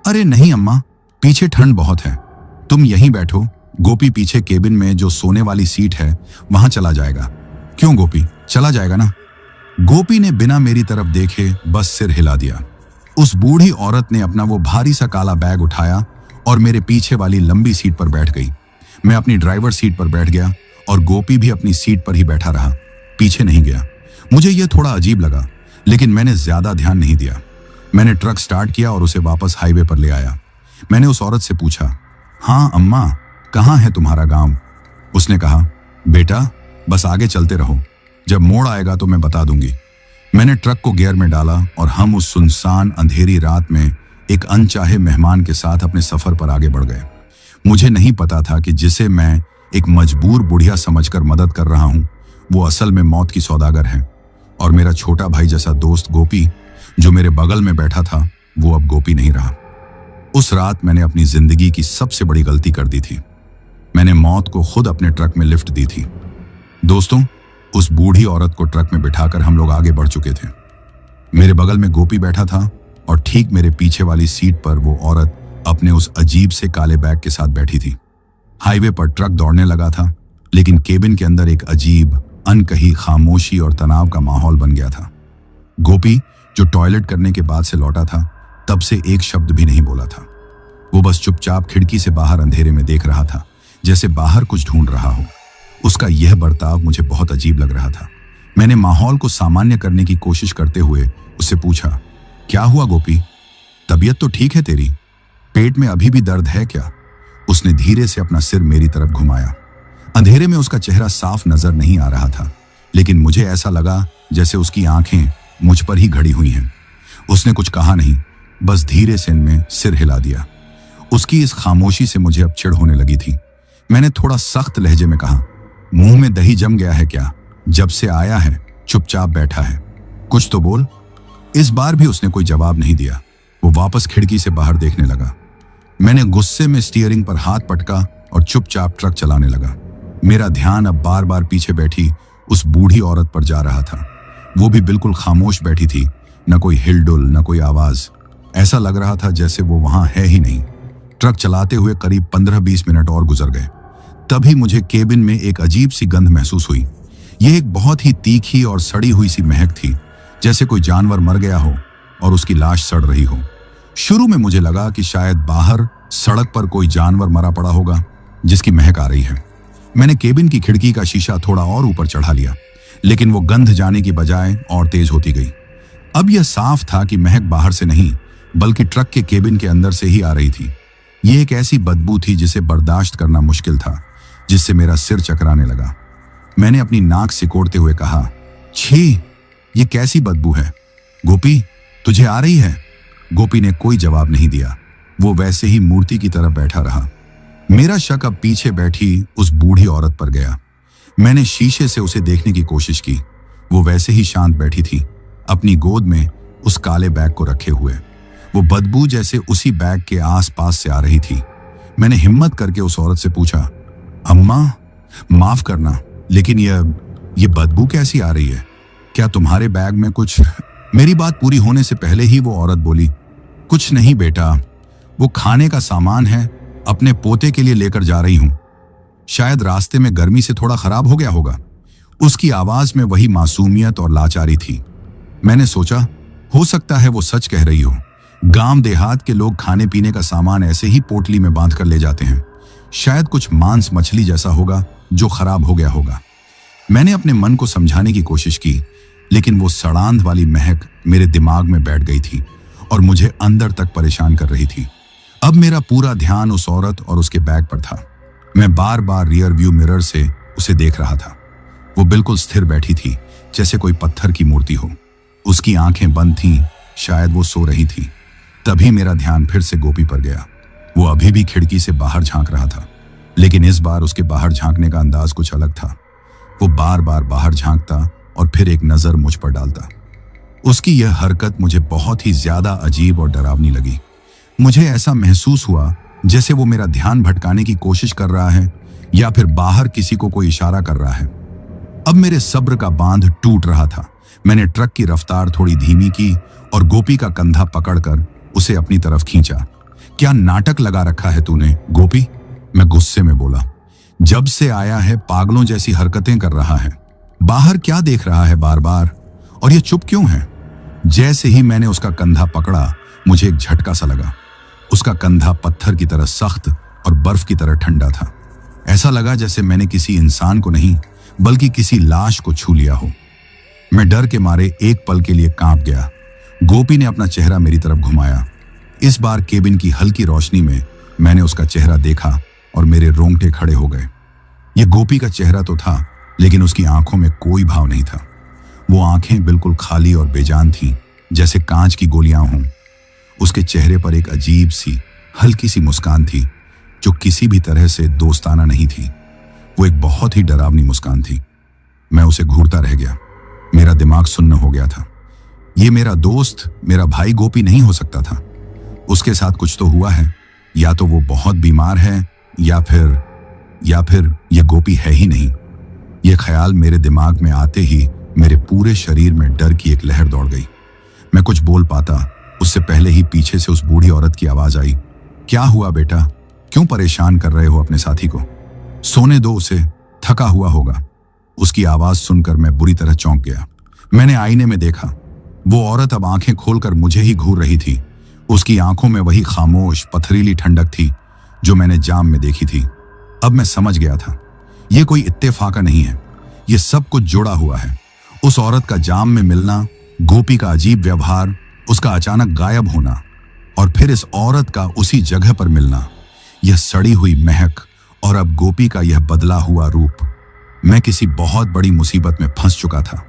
अरे नहीं अम्मा, पीछे ठंड बहुत है, तुम यहीं बैठो। गोपी पीछे केबिन में जो सोने वाली सीट है वहां चला जाएगा। क्यों गोपी, चला जाएगा ना। गोपी ने बिना मेरी तरफ देखे बस सिर हिला दिया। उस बूढ़ी औरत ने अपना वो भारी सा काला बैग उठाया और मेरे पीछे वाली लंबी सीट पर बैठ गई। मैं अपनी ड्राइवर सीट पर बैठ गया और गोपी भी अपनी सीट पर ही बैठा रहा, पीछे नहीं गया। मुझे यह थोड़ा अजीब लगा, लेकिन मैंने ज्यादा ध्यान नहीं दिया। मैंने ट्रक स्टार्ट किया और उसे वापस हाईवे पर ले आया। मैंने उस औरत से पूछा, हाँ अम्मा, कहाँ है तुम्हारा गांव। उसने कहा, बेटा बस आगे चलते रहो, जब मोड़ आएगा तो मैं बता दूंगी। मैंने ट्रक को गियर में डाला और हम उस सुनसान अंधेरी रात में एक अनचाहे मेहमान के साथ अपने सफर पर आगे बढ़ गए। मुझे नहीं पता था कि जिसे मैं एक मजबूर बुढ़िया समझकर मदद कर रहा हूं, वो असल में मौत की सौदागर है। और मेरा छोटा भाई जैसा दोस्त गोपी, जो मेरे बगल में बैठा था, वो अब गोपी नहीं रहा। उस रात मैंने अपनी जिंदगी की सबसे बड़ी गलती कर दी थी। मैंने मौत को खुद अपने ट्रक में लिफ्ट दी थी। दोस्तों, उस बूढ़ी औरत को ट्रक में बिठाकर हम लोग आगे बढ़ चुके थे। मेरे बगल में गोपी बैठा था और ठीक मेरे पीछे वाली सीट पर वो औरत अपने उस अजीब से काले बैग के साथ बैठी थी। हाईवे पर ट्रक दौड़ने लगा था, लेकिन केबिन के अंदर एक अजीब अनकही खामोशी और तनाव का माहौल बन गया था। गोपी, जो टॉयलेट करने के बाद से लौटा था, तब से एक शब्द भी नहीं बोला था। वो बस चुपचाप खिड़की से बाहर अंधेरे में देख रहा था, जैसे बाहर कुछ ढूंढ रहा हो। उसका यह बर्ताव मुझे बहुत अजीब लग रहा था। मैंने माहौल को सामान्य करने की कोशिश करते हुए उससे पूछा, क्या हुआ गोपी, तबीयत तो ठीक है तेरी, पेट में अभी भी दर्द है क्या। उसने धीरे से अपना सिर मेरी तरफ घुमाया। अंधेरे में उसका चेहरा साफ नजर नहीं आ रहा था, लेकिन मुझे ऐसा लगा जैसे उसकी आंखें मुझ पर ही घड़ी हुई हैं। उसने कुछ कहा नहीं, बस धीरे से इनमें सिर हिला दिया। उसकी इस खामोशी से मुझे अब चिढ़ होने लगी थी। मैंने थोड़ा सख्त लहजे में कहा, मुंह में दही जम गया है क्या, जब से आया है चुपचाप बैठा है, कुछ तो बोल। इस बार भी उसने कोई जवाब नहीं दिया। वो वापस खिड़की से बाहर देखने लगा। मैंने गुस्से में स्टीयरिंग पर हाथ पटका और चुपचाप ट्रक चलाने लगा। मेरा ध्यान अब बार बार पीछे बैठी उस बूढ़ी औरत पर जा रहा था। वो भी बिल्कुल खामोश बैठी थी, न कोई हिलडुल, न कोई आवाज। ऐसा लग रहा था जैसे वो वहां है ही नहीं। ट्रक चलाते हुए करीब 15-20 मिनट और गुजर गए। तभी मुझे केबिन में एक अजीब सी गंध महसूस हुई। यह एक बहुत ही तीखी और सड़ी हुई सी महक थी, जैसे कोई जानवर मर गया हो और उसकी लाश सड़ रही हो। शुरू में मुझे लगा कि शायद बाहर सड़क पर कोई जानवर मरा पड़ा होगा जिसकी महक आ रही है। मैंने केबिन की खिड़की का शीशा थोड़ा और ऊपर चढ़ा लिया, लेकिन वो गंध जाने की बजाय और तेज होती गई। अब यह साफ था कि महक बाहर से नहीं, बल्कि ट्रक के केबिन के अंदर से ही आ रही थी। यह एक ऐसी बदबू थी जिसे बर्दाश्त करना मुश्किल था, जिससे मेरा सिर चकराने लगा। मैंने अपनी नाक सिकोड़ते हुए कहा, छी, ये कैसी बदबू है। गोपी, तुझे आ रही है। गोपी ने कोई जवाब नहीं दिया। वो वैसे ही मूर्ति की तरह बैठा रहा। मेरा शक अब पीछे बैठी उस बूढ़ी औरत पर गया। मैंने शीशे से उसे देखने की कोशिश की। वो वैसे ही शांत बैठी थी, अपनी गोद में उस काले बैग को रखे हुए। वो बदबू जैसे उसी बैग के आसपास से आ रही थी। मैंने हिम्मत करके उस औरत से पूछा, अम्मा माफ करना, लेकिन ये बदबू कैसी आ रही है, क्या तुम्हारे बैग में कुछ। मेरी बात पूरी होने से पहले ही वो औरत बोली, कुछ नहीं बेटा, वो खाने का सामान है, अपने पोते के लिए लेकर जा रही हूं। शायद रास्ते में गर्मी से थोड़ा खराब हो गया होगा। उसकी आवाज में वही मासूमियत और लाचारी थी। मैंने सोचा, हो सकता है वो सच कह रही हो, गांव देहात के लोग खाने पीने का सामान ऐसे ही पोटली में बांध कर ले जाते हैं। शायद कुछ मांस मछली जैसा होगा जो खराब हो गया होगा। मैंने अपने मन को समझाने की कोशिश की, लेकिन वो सड़ांध वाली महक मेरे दिमाग में बैठ गई थी और मुझे अंदर तक परेशान कर रही थी। अब मेरा पूरा ध्यान उस औरत और उसके बैग पर था। मैं बार बार रियर व्यू मिरर से उसे देख रहा था। वो बिल्कुल स्थिर बैठी थी, जैसे कोई पत्थर की मूर्ति हो। उसकी आंखें बंद थीं, शायद वो सो रही थी। तभी मेरा ध्यान फिर से गोपी पर गया। वो अभी भी खिड़की से बाहर झांक रहा था, लेकिन इस बार उसके बाहर झांकने का अंदाज कुछ अलग था। वो बार बार बाहर झांकता और फिर एक नजर मुझ पर डालता। उसकी यह हरकत मुझे बहुत ही ज्यादा अजीब और डरावनी लगी। मुझे ऐसा महसूस हुआ जैसे वो मेरा ध्यान भटकाने की कोशिश कर रहा है या फिर बाहर किसी को कोई इशारा कर रहा है। अब मेरे सब्र का बांध टूट रहा था। मैंने ट्रक की रफ्तार थोड़ी धीमी की और गोपी का कंधा पकड़कर उसे अपनी तरफ खींचा। क्या नाटक लगा रखा है तूने, गोपी? मैं गुस्से में बोला। जब से आया है पागलों जैसी हरकतें कर रहा है। बाहर क्या देख रहा है बार बार, और ये चुप क्यों है? जैसे ही मैंने उसका कंधा पकड़ा, मुझे एक झटका सा लगा। उसका कंधा पत्थर की तरह सख्त और बर्फ की तरह ठंडा था। ऐसा लगा जैसे मैंने किसी इंसान को नहीं, बल्कि किसी लाश को छू लिया हो। मैं डर के मारे एक पल के लिए कांप गया। गोपी ने अपना चेहरा मेरी तरफ घुमाया। इस बार केबिन की हल्की रोशनी में मैंने उसका चेहरा देखा और मेरे रोंगटे खड़े हो गए। यह गोपी का चेहरा तो था, लेकिन उसकी आंखों में कोई भाव नहीं था। वो आंखें बिल्कुल खाली और बेजान थीं, जैसे कांच की गोलियां हों। उसके चेहरे पर एक अजीब सी हल्की सी मुस्कान थी, जो किसी भी तरह से दोस्ताना नहीं थी। वो एक बहुत ही डरावनी मुस्कान थी। मैं उसे घूरता रह गया। मेरा दिमाग सुन्न हो गया था। ये मेरा दोस्त, मेरा भाई गोपी नहीं हो सकता था। उसके साथ कुछ तो हुआ है। या तो वो बहुत बीमार है या फिर ये गोपी है ही नहीं। ये ख्याल मेरे दिमाग में आते ही मेरे पूरे शरीर में डर की एक लहर दौड़ गई। मैं कुछ बोल पाता उससे पहले ही पीछे से उस बूढ़ी औरत की आवाज आई। क्या हुआ बेटा? क्यों परेशान कर रहे हो अपने साथी को? सोने दो उसे, थका हुआ होगा। उसकी आवाज सुनकर मैं बुरी तरह चौंक गया। मैंने आईने में देखा। वो औरत अब आंखें खोलकर मुझे ही घूर रही थी। उसकी आंखों में वही खामोश पथरीली ठंडक थी जो मैंने जाम में देखी थी। अब मैं समझ गया था, यह कोई इत्तेफाका नहीं है, यह सब कुछ जुड़ा हुआ है। उस औरत का जाम में मिलना, गोपी का अजीब व्यवहार, उसका अचानक गायब होना और फिर इस औरत का उसी जगह पर मिलना, यह सड़ी हुई महक और अब गोपी का यह बदला हुआ रूप। मैं किसी बहुत बड़ी मुसीबत में फंस चुका था।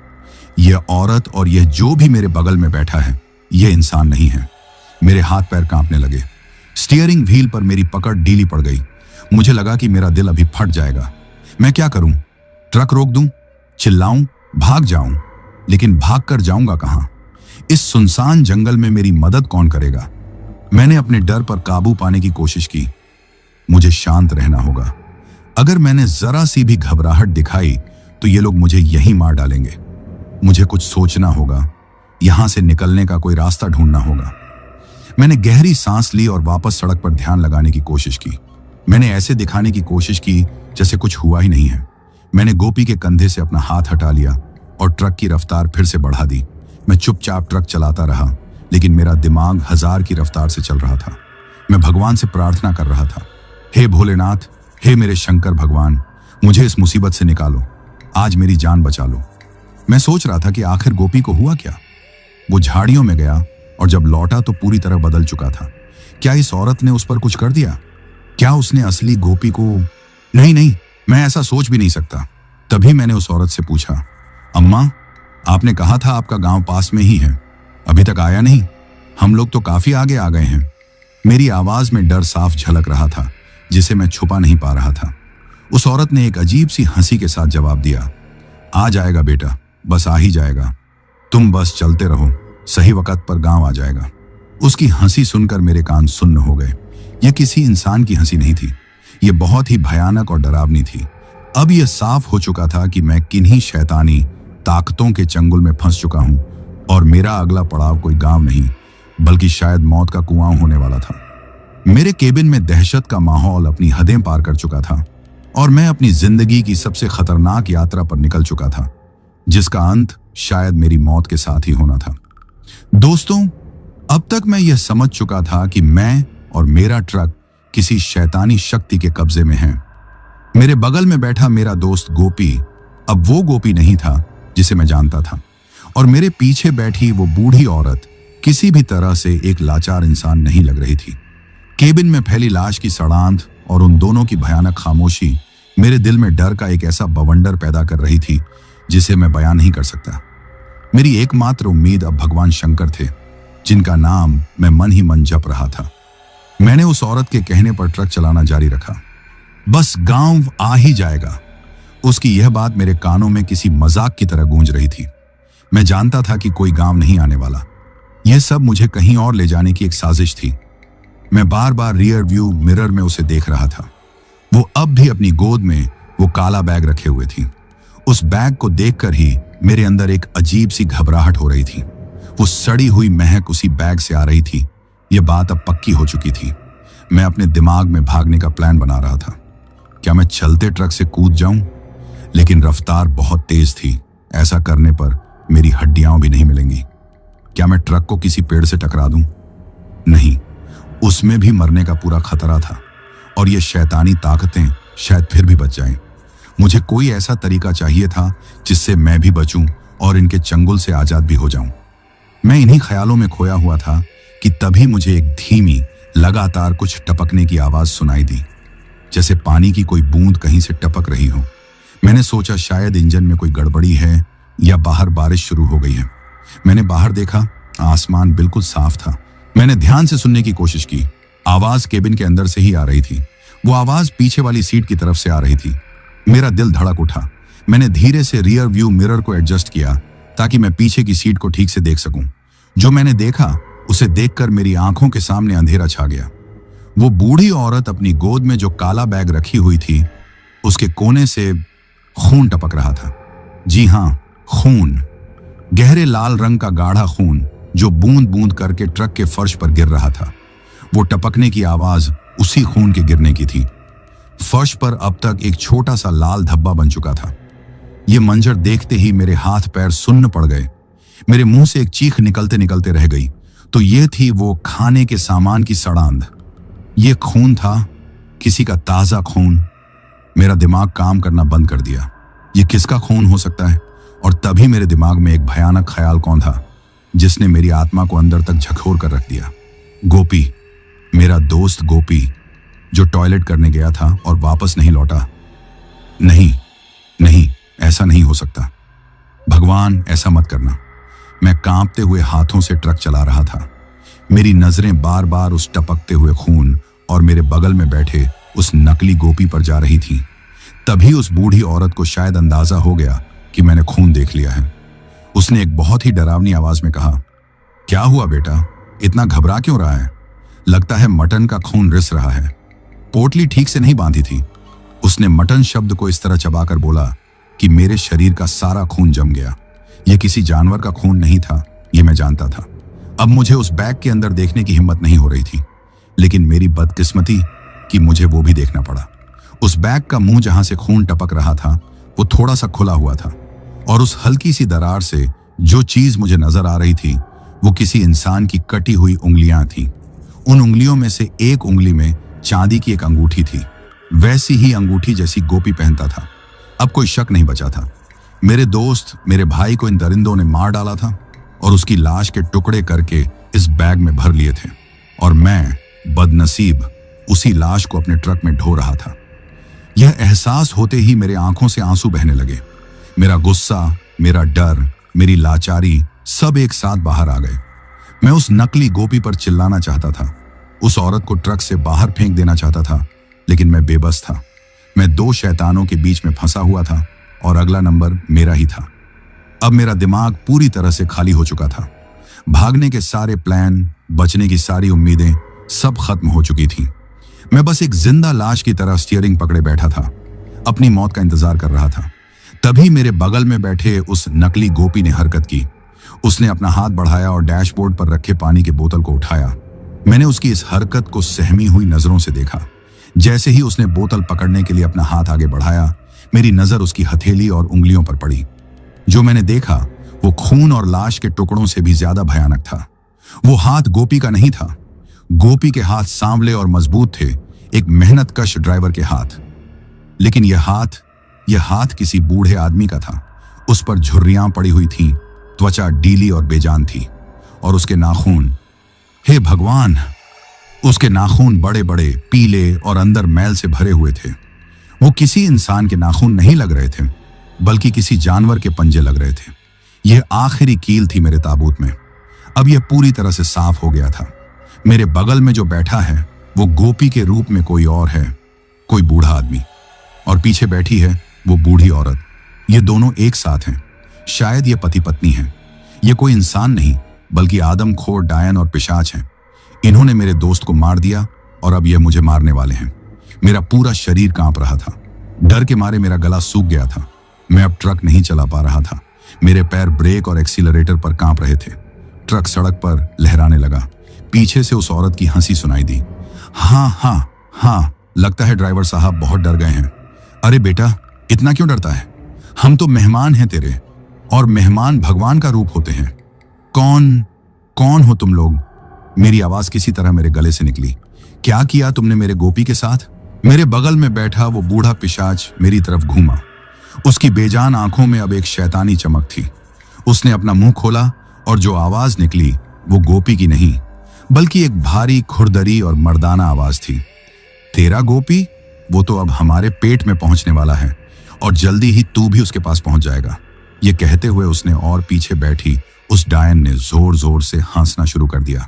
यह औरत और यह जो भी मेरे बगल में बैठा है, यह इंसान नहीं है। मेरे हाथ पैर कांपने लगे। स्टीयरिंग व्हील पर मेरी पकड़ ढीली पड़ गई। मुझे लगा कि मेरा दिल अभी फट जाएगा। मैं क्या करूं? ट्रक रोक दूं? चिल्लाऊं? भाग जाऊं? लेकिन भाग कर जाऊंगा कहां? इस सुनसान जंगल में मेरी मदद कौन करेगा? मैंने अपने डर पर काबू पाने की कोशिश की। मुझे शांत रहना होगा। अगर मैंने जरा सी भी घबराहट दिखाई तो ये लोग मुझे यहीं मार डालेंगे। मुझे कुछ सोचना होगा। यहां से निकलने का कोई रास्ता ढूंढना होगा। मैंने गहरी सांस ली और वापस सड़क पर ध्यान लगाने की कोशिश की। मैंने ऐसे दिखाने की कोशिश की जैसे कुछ हुआ ही नहीं है। मैंने गोपी के कंधे से अपना हाथ हटा लिया और ट्रक की रफ्तार फिर से बढ़ा दी। मैं चुपचाप ट्रक चलाता रहा, लेकिन मेरा दिमाग 1000 की रफ्तार से चल रहा था। मैं भगवान से प्रार्थना कर रहा था, हे भोलेनाथ, हे मेरे शंकर भगवान, मुझे इस मुसीबत से निकालो। आज मेरी जान बचा लो। मैं सोच रहा था कि आखिर गोपी को हुआ क्या। वो झाड़ियों में गया और जब लौटा तो पूरी तरह बदल चुका था। क्या इस औरत ने उस पर कुछ कर दिया? क्या उसने असली गोपी को? नहीं, मैं ऐसा सोच भी नहीं सकता। तभी मैंने उस औरत से पूछा, अम्मा, आपने कहा था आपका गांव पास में ही है, अभी तक आया नहीं? हम लोग तो काफी आगे आ गए हैं। मेरी आवाज में डर साफ झलक रहा था, जिसे मैं छुपा नहीं पा रहा था। उस औरत ने एक अजीब सी हंसी के साथ जवाब दिया, आ जाएगा बेटा, बस आ ही जाएगा। तुम बस चलते रहो, सही वक्त पर गांव आ जाएगा। उसकी हंसी सुनकर मेरे कान सुन्न हो गए। यह किसी इंसान की हंसी नहीं थी, यह बहुत ही भयानक और डरावनी थी। अब यह साफ हो चुका था कि मैं किन्हीं शैतानी ताकतों के चंगुल में फंस चुका हूं और मेरा अगला पड़ाव कोई गांव नहीं, बल्कि शायद मौत का कुआं होने वाला था। मेरे केबिन में दहशत का माहौल अपनी हदें पार कर चुका था और मैं अपनी जिंदगी की सबसे खतरनाक यात्रा पर निकल चुका था, जिसका अंत शायद मेरी मौत के साथ ही होना था। दोस्तों, अब तक मैं यह समझ चुका था कि मैं और मेरा ट्रक किसी शैतानी शक्ति के कब्जे में है। मेरे बगल में बैठा मेरा दोस्त गोपी अब वो गोपी नहीं था जिसे मैं जानता था, और मेरे पीछे बैठी वो बूढ़ी औरत किसी भी तरह से एक लाचार इंसान नहीं लग रही थी। केबिन में फैली लाश की सड़ांध और उन दोनों की भयानक खामोशी मेरे दिल में डर का एक ऐसा बवंडर पैदा कर रही थी जिसे मैं बयान नहीं कर सकता। मेरी एकमात्र उम्मीद अब भगवान शंकर थे, जिनका नाम मैं मन ही मन जप रहा था। मैंने उस औरत के कहने पर ट्रक चलाना जारी रखा। बस गांव आ ही जाएगा। उसकी यह बात मेरे कानों में किसी मजाक की तरह गूंज रही थी। मैं जानता था कि कोई गांव नहीं आने वाला। यह सब मुझे कहीं और ले जाने की एक साजिश थी। मैं बार बार रियर व्यू मिरर में उसे देख रहा था। वो अब भी अपनी गोद में वो काला बैग रखे हुए थी। उस बैग को देखकर ही मेरे अंदर एक अजीब सी घबराहट हो रही थी। वो सड़ी हुई महक उसी बैग से आ रही थी। यह बात अब पक्की हो चुकी थी। मैं अपने दिमाग में भागने का प्लान बना रहा था। क्या मैं चलते ट्रक से कूद जाऊं? लेकिन रफ्तार बहुत तेज थी। ऐसा करने पर मेरी हड्डियां भी नहीं मिलेंगी। क्या मैं ट्रक को किसी पेड़ से टकरा दूं? नहीं, उसमें भी मरने का पूरा खतरा था, और ये शैतानी ताकतें शायद फिर भी बच जाएं। मुझे कोई ऐसा तरीका चाहिए था जिससे मैं भी बचूं और इनके चंगुल से आजाद भी हो जाऊं। मैं इन्हीं ख्यालों में खोया हुआ था कि तभी मुझे एक धीमी, लगातार कुछ टपकने की आवाज सुनाई दी, जैसे पानी की कोई बूंद कहीं से टपक रही हो। मैंने सोचा शायद इंजन में कोई गड़बड़ी है या बाहर बारिश शुरू हो गई है। मैंने बाहर देखा, आसमान बिल्कुल साफ था। मैंने ध्यान से सुनने की कोशिश की। आवाज केबिन के अंदर से ही आ रही थी। वो आवाज पीछे वाली सीट की तरफ से आ रही थी। मेरा दिल धड़क उठा। मैंने धीरे से रियर व्यू मिरर को एडजस्ट किया ताकि मैं पीछे की सीट को ठीक से देख सकूं। जो मैंने देखा उसे देखकर मेरी आंखों के सामने अंधेरा छा गया। वो बूढ़ी औरत अपनी गोद में जो काला बैग रखी हुई थी, उसके कोने से खून टपक रहा था। जी हां, खून। गहरे लाल रंग का गाढ़ा खून जो बूंद बूंद करके ट्रक के फर्श पर गिर रहा था। वो टपकने की आवाज उसी खून के गिरने की थी। फर्श पर अब तक एक छोटा सा लाल धब्बा बन चुका था। ये मंजर देखते ही मेरे हाथ पैर सुन्न पड़ गए। मेरे मुंह से एक चीख निकलते निकलते रह गई। तो ये थी वो खाने के सामान की सड़ांध। ये खून था, किसी का ताजा खून। मेरा दिमाग काम करना बंद कर दिया। ये किसका खून हो सकता है? और तभी मेरे दिमाग में एक भयानक ख्याल कौन था जिसने मेरी आत्मा को अंदर तक झकझोर कर रख दिया। गोपी, मेरा दोस्त गोपी, जो टॉयलेट करने गया था और वापस नहीं लौटा। नहीं नहीं, ऐसा नहीं हो सकता। भगवान, ऐसा मत करना। मैं कांपते हुए हाथों से ट्रक चला रहा था। मेरी नजरें बार बार उस टपकते हुए खून और मेरे बगल में बैठे उस नकली गोपी पर जा रही थी। तभी उस बूढ़ी औरत को शायद अंदाजा हो गया कि मैंने खून देख लिया है। उसने एक बहुत ही डरावनी आवाज में कहा, क्या हुआ बेटा, इतना घबरा क्यों रहा है? लगता है मटन का खून रिस रहा है। पोटली ठीक से नहीं बांधी थी। उसने मटन शब्द को इस तरह चबाकर बोला कि मेरे शरीर का सारा खून जम गया। यह किसी जानवर का खून नहीं था, यह मैं जानता था। अब मुझे उस बैग के अंदर देखने की हिम्मत नहीं हो रही थी, लेकिन मेरी बदकिस्मती कि मुझे वो भी देखना पड़ा। उस बैग का मुंह जहां से खून टपक रहा था वो थोड़ा सा खुला हुआ था, और उस हल्की सी दरार से जो चीज मुझे नजर आ रही थी वो किसी इंसान की कटी हुई उंगलियां थीं। उन उंगलियों में से एक उंगली में चांदी की एक अंगूठी थी, वैसी ही अंगूठी जैसी गोपी पहनता था। अब कोई शक नहीं बचा था। मेरे दोस्त, मेरे भाई को इन दरिंदों ने मार डाला था और उसकी लाश के टुकड़े करके इस बैग में भर लिए थे, और मैं बदनसीब उसी लाश को अपने ट्रक में ढो रहा था। यह एहसास होते ही मेरे आंखों से आंसू बहने लगे। मेरा गुस्सा, मेरा डर, मेरी लाचारी सब एक साथ बाहर आ गए। मैं उस नकली गोपी पर चिल्लाना चाहता था, उस औरत को ट्रक से बाहर फेंक देना चाहता था, लेकिन मैं बेबस था। मैं दो शैतानों के बीच में फंसा हुआ था और अगला नंबर मेरा ही था। अब मेरा दिमाग पूरी तरह से खाली हो चुका था। भागने के सारे प्लान, बचने की सारी उम्मीदें सब खत्म हो चुकी थी। मैं बस एक जिंदा लाश की तरह स्टीयरिंग पकड़े बैठा था, अपनी मौत का इंतजार कर रहा था। तभी मेरे बगल में बैठे उस नकली गोपी ने हरकत की। उसने अपना हाथ बढ़ाया और डैशबोर्ड पर रखे पानी की बोतल को उठाया। मैंने उसकी इस हरकत को सहमी हुई नजरों से देखा। जैसे ही उसने बोतल पकड़ने के लिए अपना हाथ आगे बढ़ाया, मेरी नजर उसकी हथेली और उंगलियों पर पड़ी। जो मैंने देखा वो खून और लाश के टुकड़ों से भी ज्यादा भयानक था। वो हाथ गोपी का नहीं था। गोपी के हाथ सांवले और मजबूत थे, एक मेहनतकश ड्राइवर के हाथ। लेकिन यह हाथ किसी बूढ़े आदमी का था। उस पर झुर्रियां पड़ी हुई थीं, त्वचा डीली और बेजान थी, और उसके नाखून, हे भगवान, उसके नाखून बड़े बड़े, पीले और अंदर मैल से भरे हुए थे। वो किसी इंसान के नाखून नहीं लग रहे थे, बल्कि किसी जानवर के पंजे लग रहे थे। यह आखिरी कील थी मेरे ताबूत में। अब यह पूरी तरह से साफ हो गया था। मेरे बगल में जो बैठा है वो गोपी के रूप में कोई और है, कोई बूढ़ा आदमी, और पीछे बैठी है वो बूढ़ी औरत। ये दोनों एक साथ हैं। शायद ये पति पत्नी हैं। ये कोई इंसान नहीं, बल्कि आदमखोर डायन और पिशाच हैं। इन्होंने मेरे दोस्त को मार दिया और अब ये मुझे मारने वाले हैं। मेरा पूरा शरीर कांप रहा था। डर के मारे मेरा गला सूख गया था। मैं अब ट्रक नहीं चला पा रहा था। मेरे पैर ब्रेक और एक्सीलरेटर पर कांप रहे थे। ट्रक सड़क पर लहराने लगा। पीछे से उस औरत की हंसी सुनाई दी। हाँ, लगता है ड्राइवर साहब बहुत डर गए हैं। अरे बेटा, इतना क्यों डरता है? हम तो मेहमान हैं तेरे, और मेहमान भगवान का रूप होते हैं। कौन हो तुम लोग? मेरी आवाज किसी तरह मेरे गले से निकली। क्या किया तुमने मेरे गोपी के साथ? मेरे बगल में बैठा वो बूढ़ा पिशाच मेरी तरफ घूमा। उसकी बेजान आंखों में अब एक शैतानी चमक थी। उसने अपना मुंह खोला और जो आवाज निकली वो गोपी की नहीं, बल्कि एक भारी, खुरदरी और मर्दाना आवाज थी। तेरा गोपी? वो तो अब हमारे पेट में पहुंचने वाला है, और जल्दी ही तू भी उसके पास पहुंच जाएगा। ये कहते हुए उसने और पीछे बैठी उस डायन ने जोर जोर से हंसना शुरू कर दिया।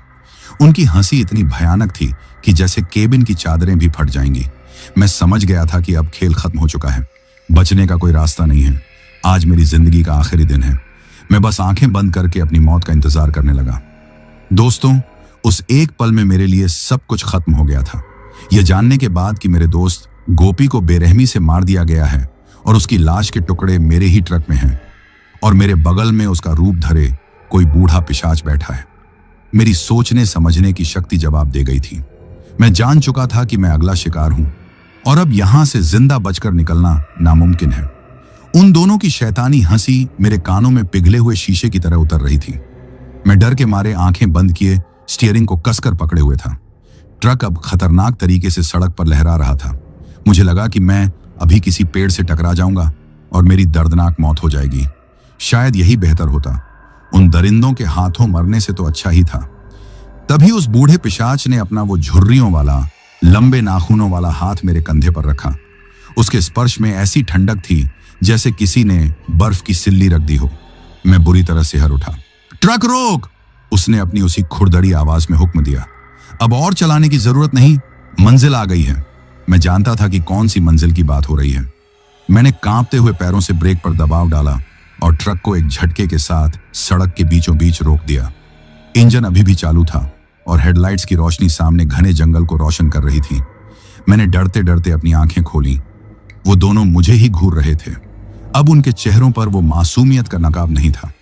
उनकी हंसी इतनी भयानक थी कि जैसे केबिन की चादरें भी फट जाएंगी। मैं समझ गया था कि अब खेल खत्म हो चुका है। बचने का कोई रास्ता नहीं है। आज मेरी जिंदगी का आखिरी दिन है। मैं बस आंखें बंद करके अपनी मौत का इंतजार करने लगा। दोस्तों, उस एक पल में मेरे लिए सब कुछ खत्म हो गया था। यह जानने के बाद कि मेरे दोस्त गोपी को बेरहमी से मार दिया गया है और उसकी लाश के टुकड़े मेरे ही ट्रक में हैं, और मेरे बगल में उसका रूप धरे कोई बूढ़ा पिशाच बैठा है, मेरी सोचने समझने की शक्ति जवाब दे गई थी। मैं जान चुका था कि मैं अगला शिकार हूं, और अब यहां से जिंदा बचकर निकलना नामुमकिन है। उन दोनों की शैतानी हंसी मेरे कानों में पिघले हुए शीशे की तरह उतर रही थी। मैं डर के मारे आंखें बंद किए स्टीयरिंग को कसकर पकड़े हुए था। ट्रक अब खतरनाक तरीके से सड़क पर लहरा रहा था। मुझे लगा कि मैं अभी किसी पेड़ से टकरा जाऊंगा और मेरी दर्दनाक मौत हो जाएगी। शायद यही बेहतर होता। उन दरिंदों के हाथों मरने से तो अच्छा ही था। तभी उस बूढ़े पिशाच ने अपना वो झुर्रियों वाला, लंबे नाखूनों वाला हाथ मेरे कंधे पर रखा। उसके स्पर्श में ऐसी ठंडक थी जैसे किसी ने बर्फ की सिल्ली रख दी हो। मैं बुरी तरह से हिल उठा। ट्रक रोक! उसने अपनी उसी खुरदड़ी आवाज में हुक्म दिया। अब और चलाने की जरूरत नहीं, मंजिल आ गई है। मैं जानता था कि कौन सी मंजिल की बात हो रही है। मैंने कांपते हुए पैरों से ब्रेक पर दबाव डाला और ट्रक को एक झटके के साथ सड़क के बीचों बीच रोक दिया। इंजन अभी भी चालू था और हेडलाइट्स की रोशनी सामने घने जंगल को रोशन कर रही थी। मैंने डरते डरते अपनी आंखें खोली। वो दोनों मुझे ही घूर रहे थे। अब उनके चेहरों पर वो मासूमियत का नकाब नहीं था।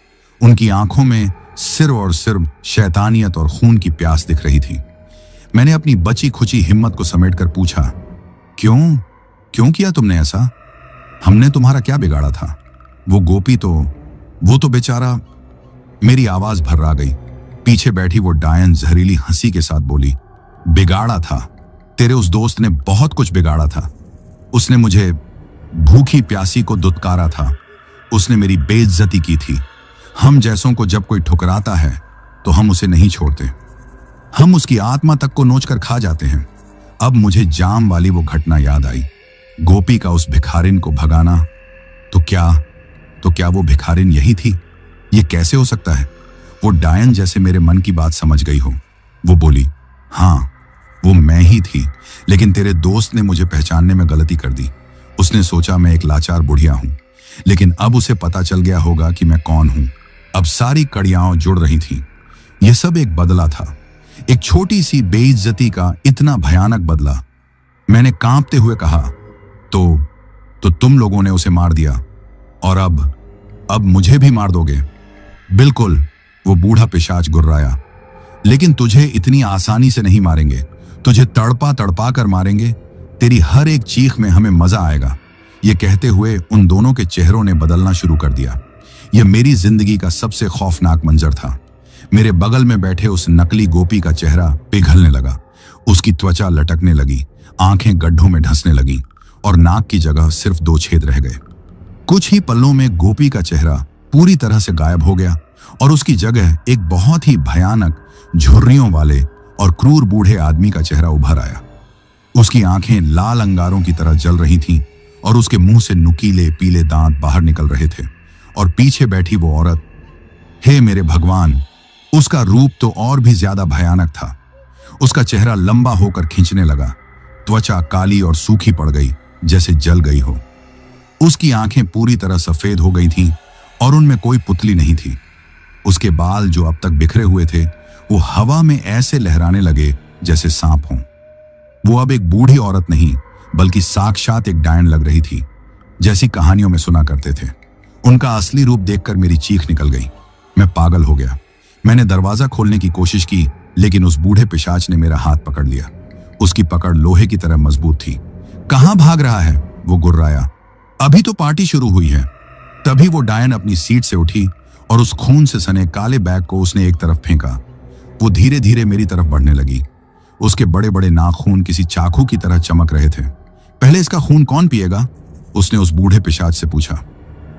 उनकी आंखों में सिर्फ और सिर्फ शैतानियत और खून की प्यास दिख रही थी। मैंने अपनी बची खुची हिम्मत को समेटकर पूछा, क्यों किया तुमने ऐसा? हमने तुम्हारा क्या बिगाड़ा था? वो गोपी वो तो बेचारा। मेरी आवाज भर्रा गई। पीछे बैठी वो डायन जहरीली हंसी के साथ बोली, बिगाड़ा था? तेरे उस दोस्त ने बहुत कुछ बिगाड़ा था। उसने मुझे भूखी प्यासी को दुत्कारा था। उसने मेरी बेइज्जती की थी। हम जैसों को जब कोई ठुकराता है तो हम उसे नहीं छोड़ते। हम उसकी आत्मा तक को नोच कर खा जाते हैं। अब मुझे जाम वाली वो घटना याद आई। गोपी का उस भिखारिन को भगाना। तो क्या वो भिखारिन यही थी? ये कैसे हो सकता है? वो डायन जैसे मेरे मन की बात समझ गई हो। वो बोली, हाँ, वो मैं ही थी, लेकिन तेरे दोस्त ने मुझे पहचानने में गलती कर दी। उसने सोचा मैं एक लाचार बुढ़िया हूं, लेकिन अब उसे पता चल गया होगा कि मैं कौन हूं। अब सारी कड़ियां जुड़ रही थीं। यह सब एक बदला था, एक छोटी सी बेइज्जती का इतना भयानक बदला। मैंने कांपते हुए कहा, तो तुम लोगों ने उसे मार दिया और अब मुझे भी मार दोगे? बिल्कुल, वो बूढ़ा पिशाच गुर्राया, लेकिन तुझे इतनी आसानी से नहीं मारेंगे। तुझे तड़पा तड़पा कर मारेंगे। तेरी हर एक चीख में हमें मजा आएगा। ये कहते हुए उन दोनों के चेहरों ने बदलना शुरू कर दिया। यह मेरी जिंदगी का सबसे खौफनाक मंजर था। मेरे बगल में बैठे उस नकली गोपी का चेहरा पिघलने लगा। उसकी त्वचा लटकने लगी, आंखें गड्ढों में धंसने लगीं और नाक की जगह सिर्फ 2 छेद रह गए। कुछ ही पलों में गोपी का चेहरा पूरी तरह से गायब हो गया और उसकी जगह एक बहुत ही भयानक, झुर्रियों वाले और क्रूर बूढ़े आदमी का चेहरा उभर आया। उसकी आंखें लाल अंगारों की तरह जल रही थीं और उसके मुंह से नुकीले पीले दांत बाहर निकल रहे थे। और पीछे बैठी वो औरत, हे मेरे भगवान, उसका रूप तो और भी ज्यादा भयानक था। उसका चेहरा लंबा होकर खींचने लगा, त्वचा काली और सूखी पड़ गई जैसे जल गई हो। उसकी आंखें पूरी तरह सफेद हो गई थीं और उनमें कोई पुतली नहीं थी। उसके बाल जो अब तक बिखरे हुए थे वो हवा में ऐसे लहराने लगे जैसे सांप हों। वो अब एक बूढ़ी औरत नहीं बल्कि साक्षात एक डायन लग रही थी, जैसी कहानियों में सुना करते थे। उनका असली रूप देखकर मेरी चीख निकल गई। मैं पागल हो गया। मैंने दरवाजा खोलने की कोशिश की, लेकिन उस बूढ़े पिशाच ने मेरा हाथ पकड़ लिया। उसकी पकड़ लोहे की तरह मजबूत थी। कहां भाग रहा है? वो गुर्राया। अभी तो पार्टी शुरू हुई है। तभी वो डायन अपनी सीट से उठी और उस खून से सने काले बैग को उसने एक तरफ फेंका। वो धीरे धीरे मेरी तरफ बढ़ने लगी। उसके बड़े बड़े नाखून किसी चाकू की तरह चमक रहे थे। पहले इसका खून कौन पिएगा? उसने उस बूढ़े पिशाच से पूछा।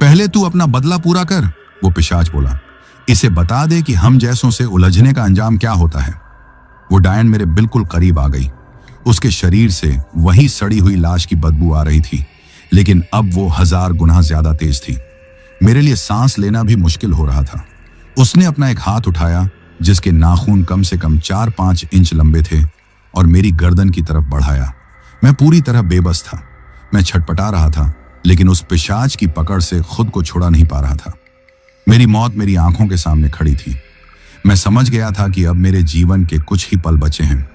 पहले तू अपना बदला पूरा कर, वो पिशाच बोला। इसे बता दे कि हम जैसों से उलझने का अंजाम क्या होता है। वो डायन मेरे बिल्कुल करीब आ गई। उसके शरीर से वही सड़ी हुई लाश की बदबू आ रही थी, लेकिन अब वो 1000 गुना ज्यादा तेज थी। मेरे लिए सांस लेना भी मुश्किल हो रहा था। उसने अपना एक हाथ उठाया जिसके नाखून कम से कम 4-5 इंच लंबे थे और मेरी गर्दन की तरफ बढ़ाया। मैं पूरी तरह बेबस था। मैं छटपटा रहा था, लेकिन उस पिशाच की पकड़ से खुद को छुड़ा नहीं पा रहा था। मेरी मौत मेरी आंखों के सामने खड़ी थी। मैं समझ गया था कि अब मेरे जीवन के कुछ ही पल बचे हैं।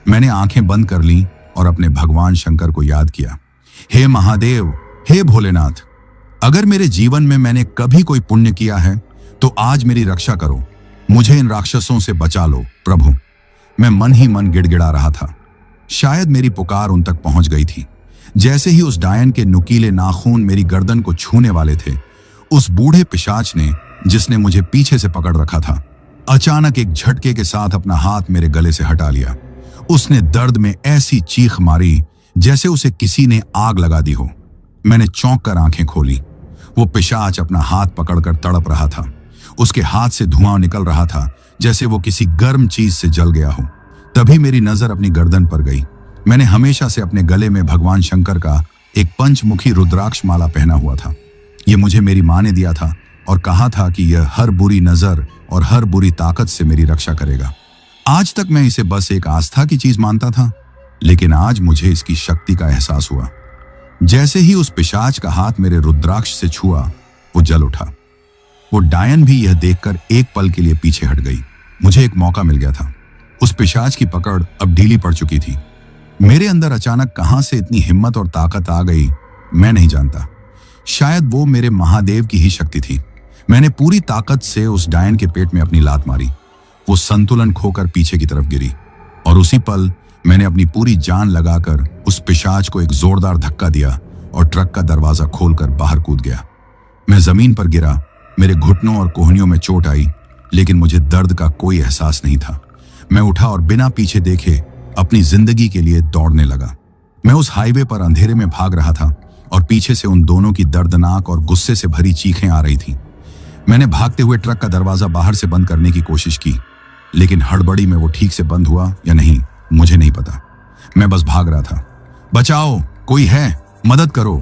मैंने आंखें बंद कर लीं और अपने भगवान शंकर को याद किया। हे महादेव, हे भोलेनाथ, अगर मेरे जीवन में मैंने कभी कोई पुण्य किया है तो आज मेरी रक्षा करो। मुझे इन राक्षसों से बचा लो प्रभु। मैं मन ही मन गिड़गिड़ा रहा था। शायद मेरी पुकार उन तक पहुंच गई थी। जैसे ही उस डायन के नुकीले नाखून मेरी गर्दन को छूने वाले थे, उस बूढ़े पिशाच ने, जिसने मुझे पीछे से पकड़ रखा था, अचानक एक झटके के साथ अपना हाथ मेरे गले से हटा लिया। उसने दर्द में ऐसी चीख मारी जैसे उसे किसी ने आग लगा दी हो। मैंने चौंक कर आंखें खोली। वो पिशाच अपना हाथ पकड़कर तड़प रहा था। उसके हाथ से धुआं निकल रहा था जैसे वो किसी गर्म चीज से जल गया हो। तभी मेरी नजर अपनी गर्दन पर गई। मैंने हमेशा से अपने गले में भगवान शंकर का एक पंचमुखी रुद्राक्ष माला पहना हुआ था। ये मुझे मेरी माँ ने दिया था और कहा था कि यह हर बुरी नजर और हर बुरी ताकत से मेरी रक्षा करेगा। आज तक मैं इसे बस एक आस्था की चीज मानता था, लेकिन आज मुझे इसकी शक्ति का एहसास हुआ। जैसे ही उस पिशाच का हाथ मेरे रुद्राक्ष से छुआ, वो जल उठा। वो डायन भी यह देखकर एक पल के लिए पीछे हट गई। मुझे एक मौका मिल गया था। उस पिशाच की पकड़ अब ढीली पड़ चुकी थी। मेरे अंदर अचानक कहां से इतनी हिम्मत और ताकत आ गई, मैं नहीं जानता। शायद वो मेरे महादेव की ही शक्ति थी। मैंने पूरी ताकत से उस डायन के पेट में अपनी लात मारी। वो संतुलन खोकर पीछे की तरफ गिरी और उसी पल मैंने अपनी पूरी जान लगाकर उस पिशाच को एक जोरदार धक्का दिया और ट्रक का दरवाजा खोलकर बाहर कूद गया। मैं जमीन पर गिरा। मेरे घुटनों और कोहनियों में चोट आई, लेकिन मुझे दर्द का कोई एहसास नहीं था। मैं उठा और बिना पीछे देखे अपनी जिंदगी के लिए दौड़ने लगा। मैं उस हाईवे पर अंधेरे में भाग रहा था और पीछे से उन दोनों की दर्दनाक और गुस्से से भरी चीखें आ रही थीं। मैंने भागते हुए ट्रक का दरवाजा बाहर से बंद करने की कोशिश की, लेकिन हड़बड़ी में वो ठीक से बंद हुआ या नहीं, मुझे नहीं पता। मैं बस भाग रहा था। बचाओ, कोई है, मदद करो।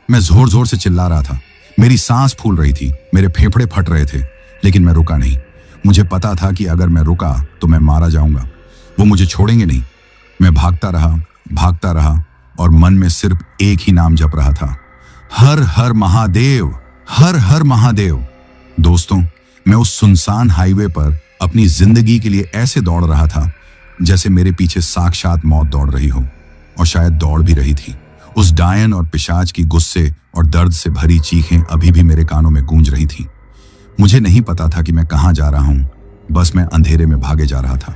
मैं जोर जोर से चिल्ला रहा था। मेरी सांस फूल रही थी, मेरे फेफड़े फट रहे थे, लेकिन मैं रुका नहीं। मुझे पता था कि अगर मैं रुका तो मैं मारा जाऊंगा। वो मुझे छोड़ेंगे नहीं। मैं भागता रहा और मन में सिर्फ एक ही नाम जप रहा था, हर हर महादेव, हर हर महादेव। दोस्तों, मैं उस सुनसान हाईवे पर अपनी जिंदगी के लिए ऐसे दौड़ रहा था जैसे मेरे पीछे साक्षात मौत दौड़ रही हो, और शायद दौड़ भी रही थी। उस डायन और पिशाच की गुस्से और दर्द से भरी चीखें अभी भी मेरे कानों में गूंज रही थीं। मुझे नहीं पता था कि मैं कहां जा रहा हूं, बस मैं अंधेरे में भागे जा रहा था।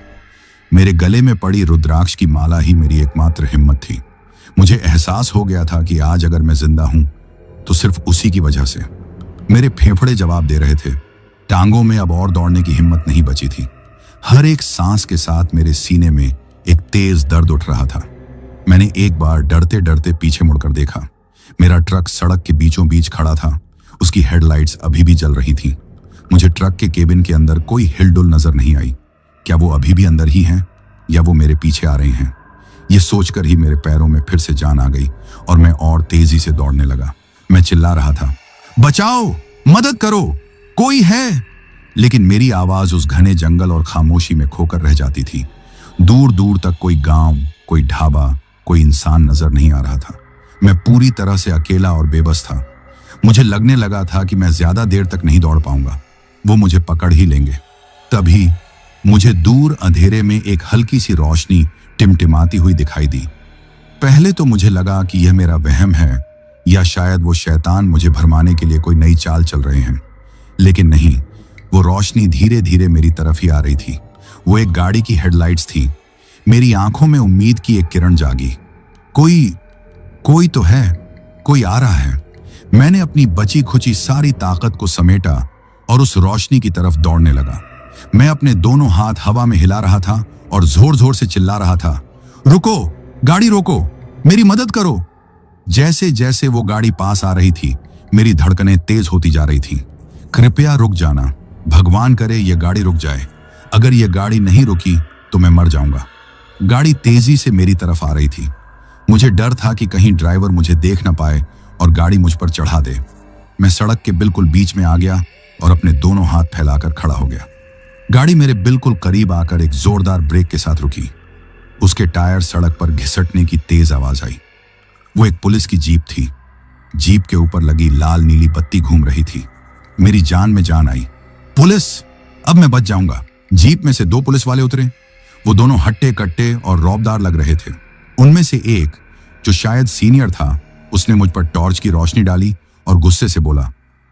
मेरे गले में पड़ी रुद्राक्ष की माला ही मेरी एकमात्र हिम्मत थी। मुझे एहसास हो गया था कि आज अगर मैं जिंदा हूं तो सिर्फ उसी की वजह से। मेरे फेफड़े जवाब दे रहे थे, टांगों में अब और दौड़ने की हिम्मत नहीं बची थी। हर एक सांस के साथ मेरे सीने में एक तेज दर्द उठ रहा था। मैंने एक बार डरते डरते पीछे मुड़कर देखा। मेरा ट्रक सड़क के बीचों बीच खड़ा था। उसकी हेडलाइट्स अभी भी जल रही थी। मुझे ट्रक के केबिन के अंदर कोई हिलडुल नजर नहीं आई। क्या वो अभी भी अंदर ही हैं या वो मेरे पीछे आ रहे हैं? ये सोचकर ही मेरे पैरों में फिर से जान आ गई और मैं और तेजी से दौड़ने लगा। मैं चिल्ला रहा था, बचाओ, मदद करो, कोई है। लेकिन मेरी आवाज उस घने जंगल और खामोशी में खोकर रह जाती थी। दूर दूर तक कोई गांव, कोई ढाबा, कोई इंसान नजर नहीं आ रहा था। मैं पूरी तरह से अकेला और बेबस था। मुझे लगने लगा था कि मैं ज्यादा देर तक नहीं दौड़ पाऊंगा, वो मुझे पकड़ ही लेंगे। तभी मुझे दूर अंधेरे में एक हल्की सी रोशनी टिमटिमाती हुई दिखाई दी। पहले तो मुझे लगा कि यह मेरा वहम है या शायद वो शैतान मुझे भरमाने के लिए कोई नई चाल चल रहे हैं। लेकिन नहीं, वो रोशनी धीरे धीरे मेरी तरफ ही आ रही थी। वो एक गाड़ी की हेडलाइट्स थी। मेरी आंखों में उम्मीद की एक किरण जागी। कोई तो है, कोई आ रहा है। मैंने अपनी बची खुची सारी ताकत को समेटा और उस रोशनी की तरफ दौड़ने लगा। मैं अपने दोनों हाथ हवा में हिला रहा था और जोर जोर से चिल्ला रहा था, रुको, गाड़ी रोको, मेरी मदद करो। जैसे जैसे वो गाड़ी पास आ रही थी, मेरी धड़कनें तेज होती जा रही थी। कृपया रुक जाना, भगवान करे ये गाड़ी रुक जाए। अगर ये गाड़ी नहीं रुकी तो मैं मर जाऊंगा। गाड़ी तेजी से मेरी तरफ आ रही थी। मुझे डर था कि कहीं ड्राइवर मुझे देख ना पाए और गाड़ी मुझ पर चढ़ा दे। मैं सड़क के बिल्कुल बीच में आ गया और अपने दोनों हाथ फैलाकर खड़ा हो गया। गाड़ी मेरे बिल्कुल करीब आकर एक जोरदार ब्रेक के साथ रुकी। उसके टायर सड़क पर घिसटने की तेज आवाज आई। वो एक पुलिस की जीप थी। जीप के ऊपर लगी लाल नीली बत्ती घूम रही थी। मेरी जान में जान आई। पुलिस, अब मैं बच जाऊंगा। जीप में से दो पुलिस वाले उतरे। वो दोनों हट्टे कट्टे और रौबदार लग रहे थे। उनमें से एक, जो शायद सीनियर था, उसने मुझ पर टॉर्च की रोशनी डाली और गुस्से से बोला,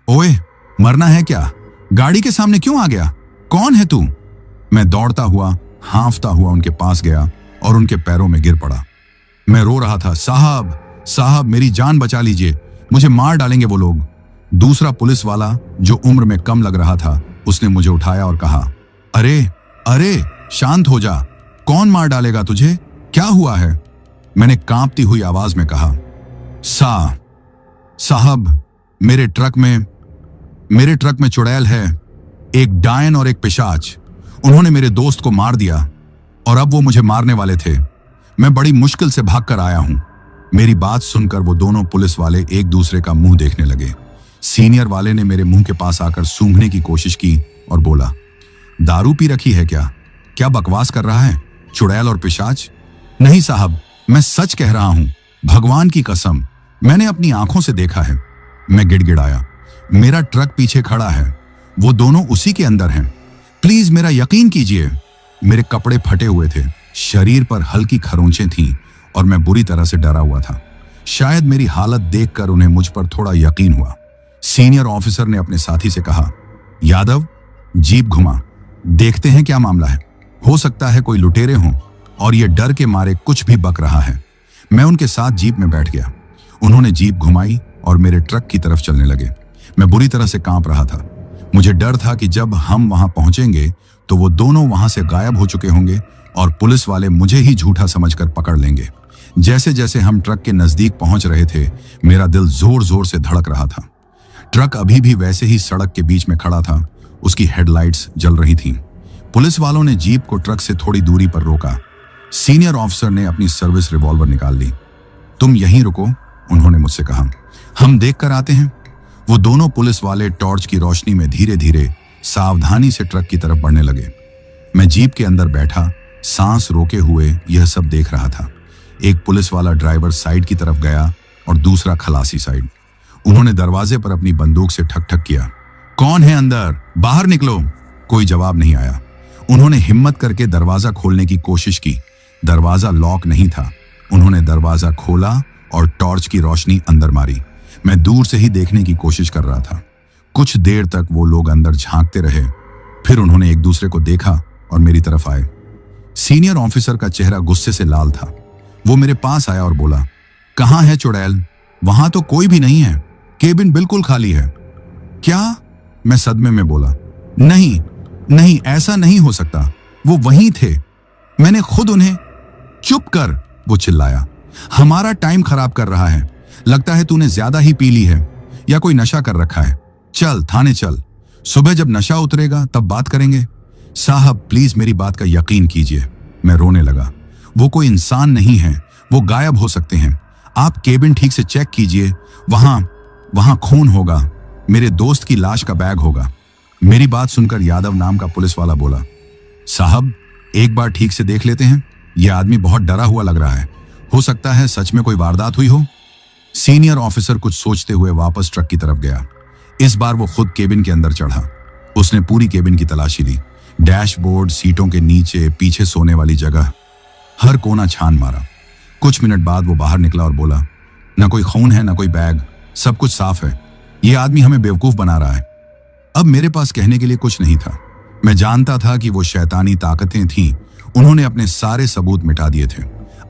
ओए, मरना है क्या? गाड़ी के सामने क्यों आ गया? कौन है तू? मैं दौड़ता हुआ, हांफता हुआ उनके पास गया और उनके पैरों में गिर पड़ा। मैं रो रहा था, साहब, साहब, मेरी जान बचा लीजिए, मुझे मार डालेंगे वो लोग। दूसरा पुलिस वाला, जो उम्र में कम लग रहा था, उसने मुझे उठाया और कहा, अरे अरे, शांत हो जा, कौन मार डालेगा तुझे? क्या हुआ है? मैंने कांपती हुई आवाज में कहा, साहब, मेरे ट्रक में चुड़ैल है, एक डायन और एक पिशाच। उन्होंने मेरे दोस्त को मार दिया और अब वो मुझे मारने वाले थे। मैं बड़ी मुश्किल से भागकर आया हूं। मेरी बात सुनकर वो दोनों पुलिस वाले एक दूसरे का मुंह देखने लगे। सीनियर वाले ने मेरे मुंह के पास आकर सूंघने की कोशिश की और बोला, दारू पी रखी है क्या? क्या बकवास कर रहा है? चुड़ैल और पिशाच? नहीं साहब, मैं सच कह रहा हूं, भगवान की कसम, मैंने अपनी आंखों से देखा है। मैं गिड़गिड़ाया, मेरा ट्रक पीछे खड़ा है, वो दोनों उसी के अंदर हैं। प्लीज मेरा यकीन कीजिए। मेरे कपड़े फटे हुए थे, शरीर पर हल्की खरोंचें थीं और मैं बुरी तरह से डरा हुआ था। शायद मेरी हालत देखकर उन्हें मुझ पर थोड़ा यकीन हुआ। सीनियर ऑफिसर ने अपने साथी से कहा, यादव, जीप घुमा, देखते हैं क्या मामला है। हो सकता है कोई लुटेरे हों और ये डर के मारे कुछ भी बक रहा है। मैं उनके साथ जीप में बैठ गया। उन्होंने जीप घुमाई और मेरे ट्रक की तरफ चलने लगे। मैं बुरी तरह से कांप रहा था। मुझे डर था कि जब हम वहां पहुंचेंगे तो वो दोनों वहां से गायब हो चुके होंगे और पुलिस वाले मुझे ही झूठा समझकर पकड़ लेंगे। जैसे जैसे हम ट्रक के नजदीक पहुंच रहे थे, मेरा दिल जोर जोर से धड़क रहा था। ट्रक अभी भी वैसे ही सड़क के बीच में खड़ा था। उसकी हेडलाइट्स जल रही थीं। पुलिस वालों ने जीप को ट्रक से थोड़ी दूरी पर रोका। सीनियर ऑफिसर ने अपनी सर्विस रिवॉल्वर निकाल ली। तुम यहीं रुको, उन्होंने मुझसे कहा, हम देख कर आते हैं। वो दोनों पुलिस वाले टॉर्च की रोशनी में धीरे धीरे सावधानी से ट्रक की तरफ बढ़ने लगे। मैं जीप के अंदर बैठा, सांस रोके हुए यह सब देख रहा था। एक पुलिस वाला ड्राइवर साइड की तरफ गया और दूसरा खलासी साइड। उन्होंने दरवाजे पर अपनी बंदूक से ठक ठक किया। कौन है अंदर? बाहर निकलो। कोई जवाब नहीं आया। उन्होंने हिम्मत करके दरवाजा खोलने की कोशिश की। दरवाजा लॉक नहीं था। उन्होंने दरवाजा खोला और टॉर्च की रोशनी अंदर मारी। मैं दूर से ही देखने की कोशिश कर रहा था। कुछ देर तक वो लोग अंदर झांकते रहे। फिर उन्होंने एक दूसरे को देखा और मेरी तरफ आए। सीनियर ऑफिसर का चेहरा गुस्से से लाल था। वो मेरे पास आया और बोला, कहाँ है चुड़ैल? वहां तो कोई भी नहीं है, केबिन बिल्कुल खाली है। क्या? मैं सदमे में बोला, नहीं, नहीं, ऐसा नहीं हो सकता, वो वहीं थे, मैंने खुद उन्हें। चुप कर, वो चिल्लाया। हमारा टाइम खराब कर रहा है। लगता है तूने ज्यादा ही पी ली है या कोई नशा कर रखा है। चल थाने चल, सुबह जब नशा उतरेगा तब बात करेंगे। साहब प्लीज मेरी बात का यकीन कीजिए। मैं रोने लगा। वो कोई इंसान नहीं है, वो गायब हो सकते हैं। आप केबिन ठीक से चेक कीजिए, वहां खून होगा, मेरे दोस्त की लाश का बैग होगा। मेरी बात सुनकर यादव नाम का पुलिस वाला बोला, साहब एक बार ठीक से देख लेते हैं, यह आदमी बहुत डरा हुआ लग रहा है, हो सकता है सच में कोई वारदात हुई हो। सीनियर ऑफिसर कुछ सोचते हुए वापस ट्रक की तरफ गया। इस बार वो खुद केबिन के अंदर चढ़ा। उसने पूरी केबिन की तलाशी ली, डैशबोर्ड, सीटों के नीचे, पीछे सोने वाली जगह, हर कोना छान मारा। कुछ मिनट बाद वो बाहर निकला और बोला, न कोई खून है, न कोई बैग, सब कुछ साफ है। ये आदमी हमें बेवकूफ बना रहा है। अब मेरे पास कहने के लिए कुछ नहीं था। मैं जानता था कि वो शैतानी ताकतें थीं, उन्होंने अपने सारे सबूत मिटा दिए थे।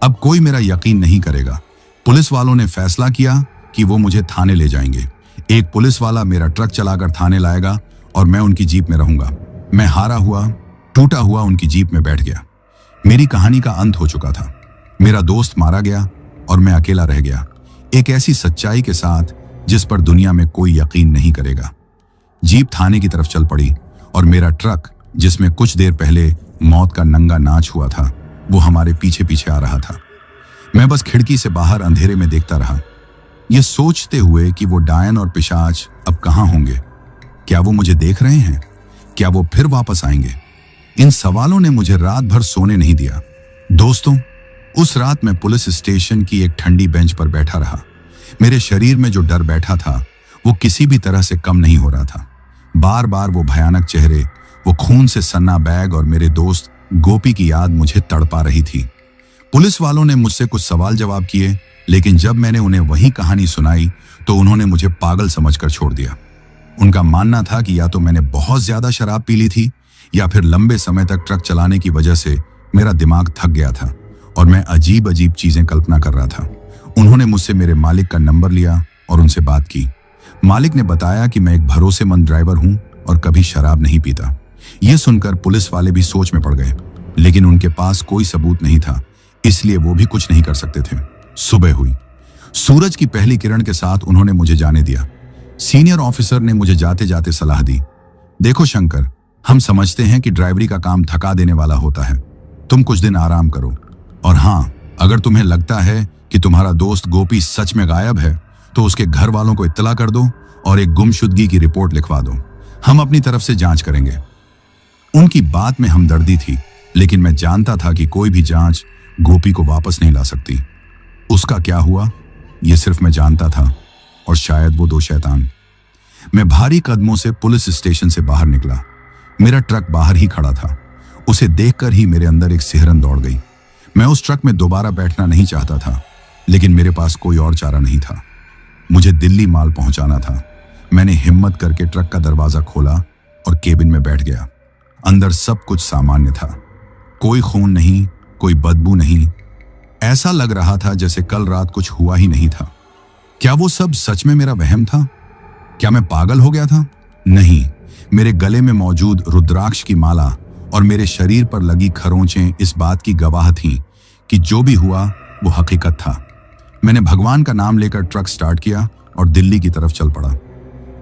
अब कोई मेरा यकीन नहीं करेगा। पुलिस वालों ने फैसला किया कि वो मुझे थाने ले जाएंगे। एक पुलिस वाला मेरा ट्रक चलाकर थाने लाएगा और मैं उनकी जीप में रहूंगा। मैं हारा हुआ, टूटा हुआ उनकी जीप में बैठ गया। मेरी कहानी का अंत हो चुका था। मेरा दोस्त मारा गया और मैं अकेला रह गया, एक ऐसी सच्चाई के साथ जिस पर दुनिया में कोई यकीन नहीं करेगा। जीप थाने की तरफ चल पड़ी और मेरा ट्रक, जिसमें कुछ देर पहले मौत का नंगा नाच हुआ था, वो हमारे पीछे पीछे आ रहा था। मैं बस खिड़की से बाहर अंधेरे में देखता रहा, ये सोचते हुए कि वो डायन और पिशाच अब कहां होंगे। क्या वो मुझे देख रहे हैं? क्या वो फिर वापस आएंगे? इन सवालों ने मुझे रात भर सोने नहीं दिया। दोस्तों, उस रात मैं पुलिस स्टेशन की एक ठंडी बेंच पर बैठा रहा। मेरे शरीर में जो डर बैठा था वो किसी भी तरह से कम नहीं हो रहा था। बार बार वो भयानक चेहरे, वो खून से सन्ना बैग और मेरे दोस्त गोपी की याद मुझे तड़पा रही थी। पुलिस वालों ने मुझसे कुछ सवाल जवाब किए, लेकिन जब मैंने उन्हें वही कहानी सुनाई तो उन्होंने मुझे पागल समझकर छोड़ दिया। उनका मानना था कि या तो मैंने बहुत ज्यादा शराब पी ली थी या फिर लंबे समय तक ट्रक चलाने की वजह से मेरा दिमाग थक गया था और मैं अजीब अजीब चीजें कल्पना कर रहा था। उन्होंने मुझसे मेरे मालिक का नंबर लिया और उनसे बात की। मालिक ने बताया कि मैं एक भरोसेमंद ड्राइवर हूं और कभी शराब नहीं पीता। यह सुनकर पुलिस वाले भी सोच में पड़ गए, लेकिन उनके पास कोई सबूत नहीं था, इसलिए वो भी कुछ नहीं कर सकते थे। सुबह हुई। सूरज की पहली किरण के साथ उन्होंने मुझे जाने दिया। सीनियर ऑफिसर ने मुझे जाते जाते सलाह दी, देखो शंकर, हम समझते हैं कि ड्राइवरी का काम थका देने वाला होता है, तुम कुछ दिन आराम करो। और हाँ, अगर तुम्हें लगता है कि तुम्हारा दोस्त गोपी सच में गायब है तो उसके घर वालों को इत्तला कर दो और एक गुमशुदगी की रिपोर्ट लिखवा दो। हम अपनी तरफ से जांच करेंगे। उनकी बात में हमदर्दी थी, लेकिन मैं जानता था कि कोई भी जांच गोपी को वापस नहीं ला सकती। उसका क्या हुआ यह सिर्फ मैं जानता था, और शायद वो दो शैतान। मैं भारी कदमों से पुलिस स्टेशन से बाहर निकला। मेरा ट्रक बाहर ही खड़ा था। उसे देखकर ही मेरे अंदर एक सिहरन दौड़ गई। मैं उस ट्रक में दोबारा बैठना नहीं चाहता था, लेकिन मेरे पास कोई और चारा नहीं था। मुझे दिल्ली माल पहुंचाना था। मैंने हिम्मत करके ट्रक का दरवाजा खोला और केबिन में बैठ गया। अंदर सब कुछ सामान्य था, कोई खून नहीं, कोई बदबू नहीं। ऐसा लग रहा था जैसे कल रात कुछ हुआ ही नहीं था। क्या वो सब सच में मेरा वहम था? क्या मैं पागल हो गया था? नहीं, मेरे गले में मौजूद रुद्राक्ष की माला और मेरे शरीर पर लगी खरोंचें इस बात की गवाह थीं कि जो भी हुआ वो हकीकत था। मैंने भगवान का नाम लेकर ट्रक स्टार्ट किया और दिल्ली की तरफ चल पड़ा।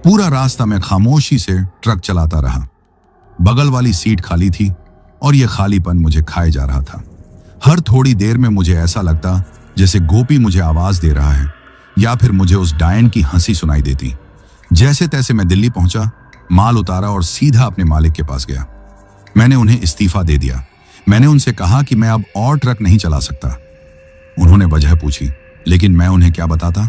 पूरा रास्ता मैं खामोशी से ट्रक चलाता रहा। बगल वाली सीट खाली थी और यह खालीपन मुझे खाए जा रहा था। हर थोड़ी देर में मुझे ऐसा लगता जैसे गोपी मुझे आवाज दे रहा है या फिर मुझे उस डायन की हंसी सुनाई देती। जैसे तैसे मैं दिल्ली पहुंचा, माल उतारा और सीधा अपने मालिक के पास गया। मैंने उन्हें इस्तीफा दे दिया। मैंने उनसे कहा कि मैं अब और ट्रक नहीं चला सकता। उन्होंने वजह पूछी, लेकिन मैं उन्हें क्या बताता।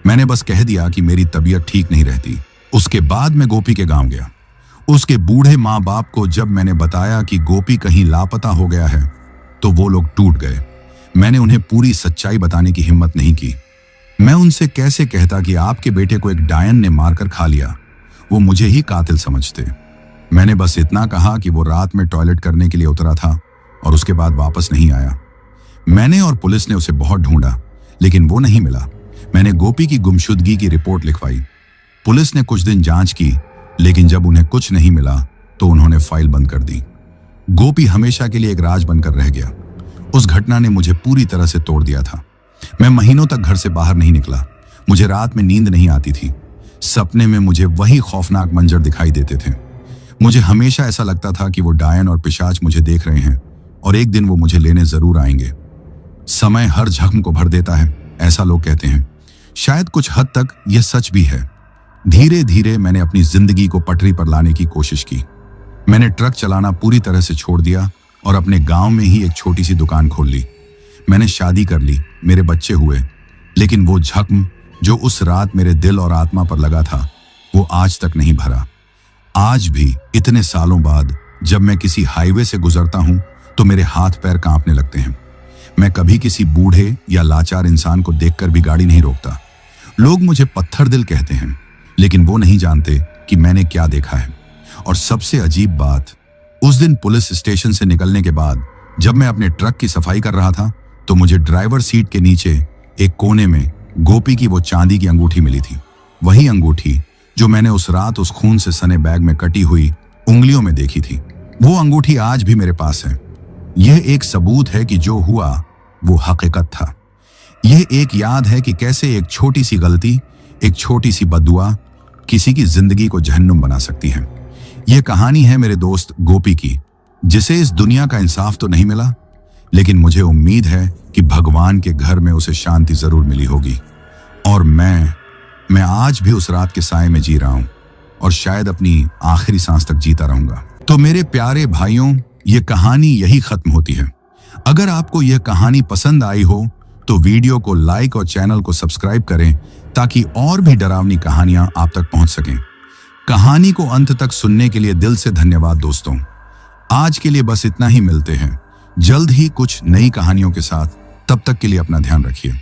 मैंने बस कह दिया कि मेरी तबीयत ठीक नहीं रहती। उसके बाद मैं गोपी के गांव गया। उसके बूढ़े माँ बाप को जब मैंने बताया कि गोपी कहीं लापता हो गया है तो वो लोग टूट गए। मैंने उन्हें पूरी सच्चाई बताने की हिम्मत नहीं की। मैं उनसे कैसे कहता कि आपके बेटे को एक डायन ने मारकर खा लिया, वो मुझे ही कातिल समझते। मैंने बस इतना कहा कि वो रात में टॉयलेट करने के लिए उतरा था और उसके बाद वापस नहीं आया। मैंने और पुलिस ने उसे बहुत ढूंढा, लेकिन वो नहीं मिला। मैंने गोपी की गुमशुदगी की रिपोर्ट लिखवाई। पुलिस ने कुछ दिन जांच की, लेकिन जब उन्हें कुछ नहीं मिला तो उन्होंने फाइल बंद कर दी। गोपी हमेशा के लिए एक राज बनकर रह गया। उस घटना ने मुझे पूरी तरह से तोड़ दिया था। मैं महीनों तक घर से बाहर नहीं निकला। मुझे रात में नींद नहीं आती थी। सपने में मुझे वही खौफनाक मंजर दिखाई देते थे। मुझे हमेशा ऐसा लगता था कि वो डायन और पिशाच मुझे देख रहे हैं और एक दिन वो मुझे लेने जरूर आएंगे। समय हर जख्म को भर देता है, ऐसा लोग कहते हैं। शायद कुछ हद तक यह सच भी है। धीरे धीरे मैंने अपनी जिंदगी को पटरी पर लाने की कोशिश की। मैंने ट्रक चलाना पूरी तरह से छोड़ दिया और अपने गांव में ही एक छोटी सी दुकान खोल ली। मैंने शादी कर ली, मेरे बच्चे हुए, लेकिन वो जख्म जो उस रात मेरे दिल और आत्मा पर लगा था वो आज तक नहीं भरा। आज भी इतने सालों बाद जब मैं किसी हाईवे से गुजरता हूं तो मेरे हाथ पैर कांपने लगते हैं। मैं कभी किसी बूढ़े या लाचार इंसान को देखकर भी गाड़ी नहीं रोकता। लोग मुझे पत्थर दिल कहते हैं, लेकिन वो नहीं जानते कि मैंने क्या देखा है। और सबसे अजीब बात, उस दिन पुलिस स्टेशन से निकलने के बाद जब मैं अपने ट्रक की सफाई कर रहा था तो मुझे ड्राइवर सीट के नीचे एक कोने में गोपी की वो चांदी की अंगूठी मिली थी। वही अंगूठी जो मैंने उस रात उस खून से सने बैग में कटी हुई उंगलियों में देखी थी। वो अंगूठी आज भी मेरे पास है। यह एक सबूत है कि जो हुआ वो हकीकत था। यह एक याद है कि कैसे एक छोटी सी गलती, एक छोटी सी बद्दुआ किसी की जिंदगी को जहन्नुम बना सकती है। यह कहानी है मेरे दोस्त गोपी की, जिसे इस दुनिया का इंसाफ तो नहीं मिला, लेकिन मुझे उम्मीद है कि भगवान के घर में उसे शांति जरूर मिली होगी। और मैं आज भी उस रात के साए में जी रहा हूं और शायद अपनी आखिरी सांस तक जीता रहूंगा। तो मेरे प्यारे भाइयों, यह कहानी यही खत्म होती है। अगर आपको यह कहानी पसंद आई हो तो वीडियो को लाइक और चैनल को सब्सक्राइब करें ताकि और भी डरावनी कहानियां आप तक पहुंच सकें। कहानी को अंत तक सुनने के लिए दिल से धन्यवाद दोस्तों। आज के लिए बस इतना ही, मिलते हैं जल्द ही कुछ नई कहानियों के साथ। तब तक के लिए अपना ध्यान रखिए।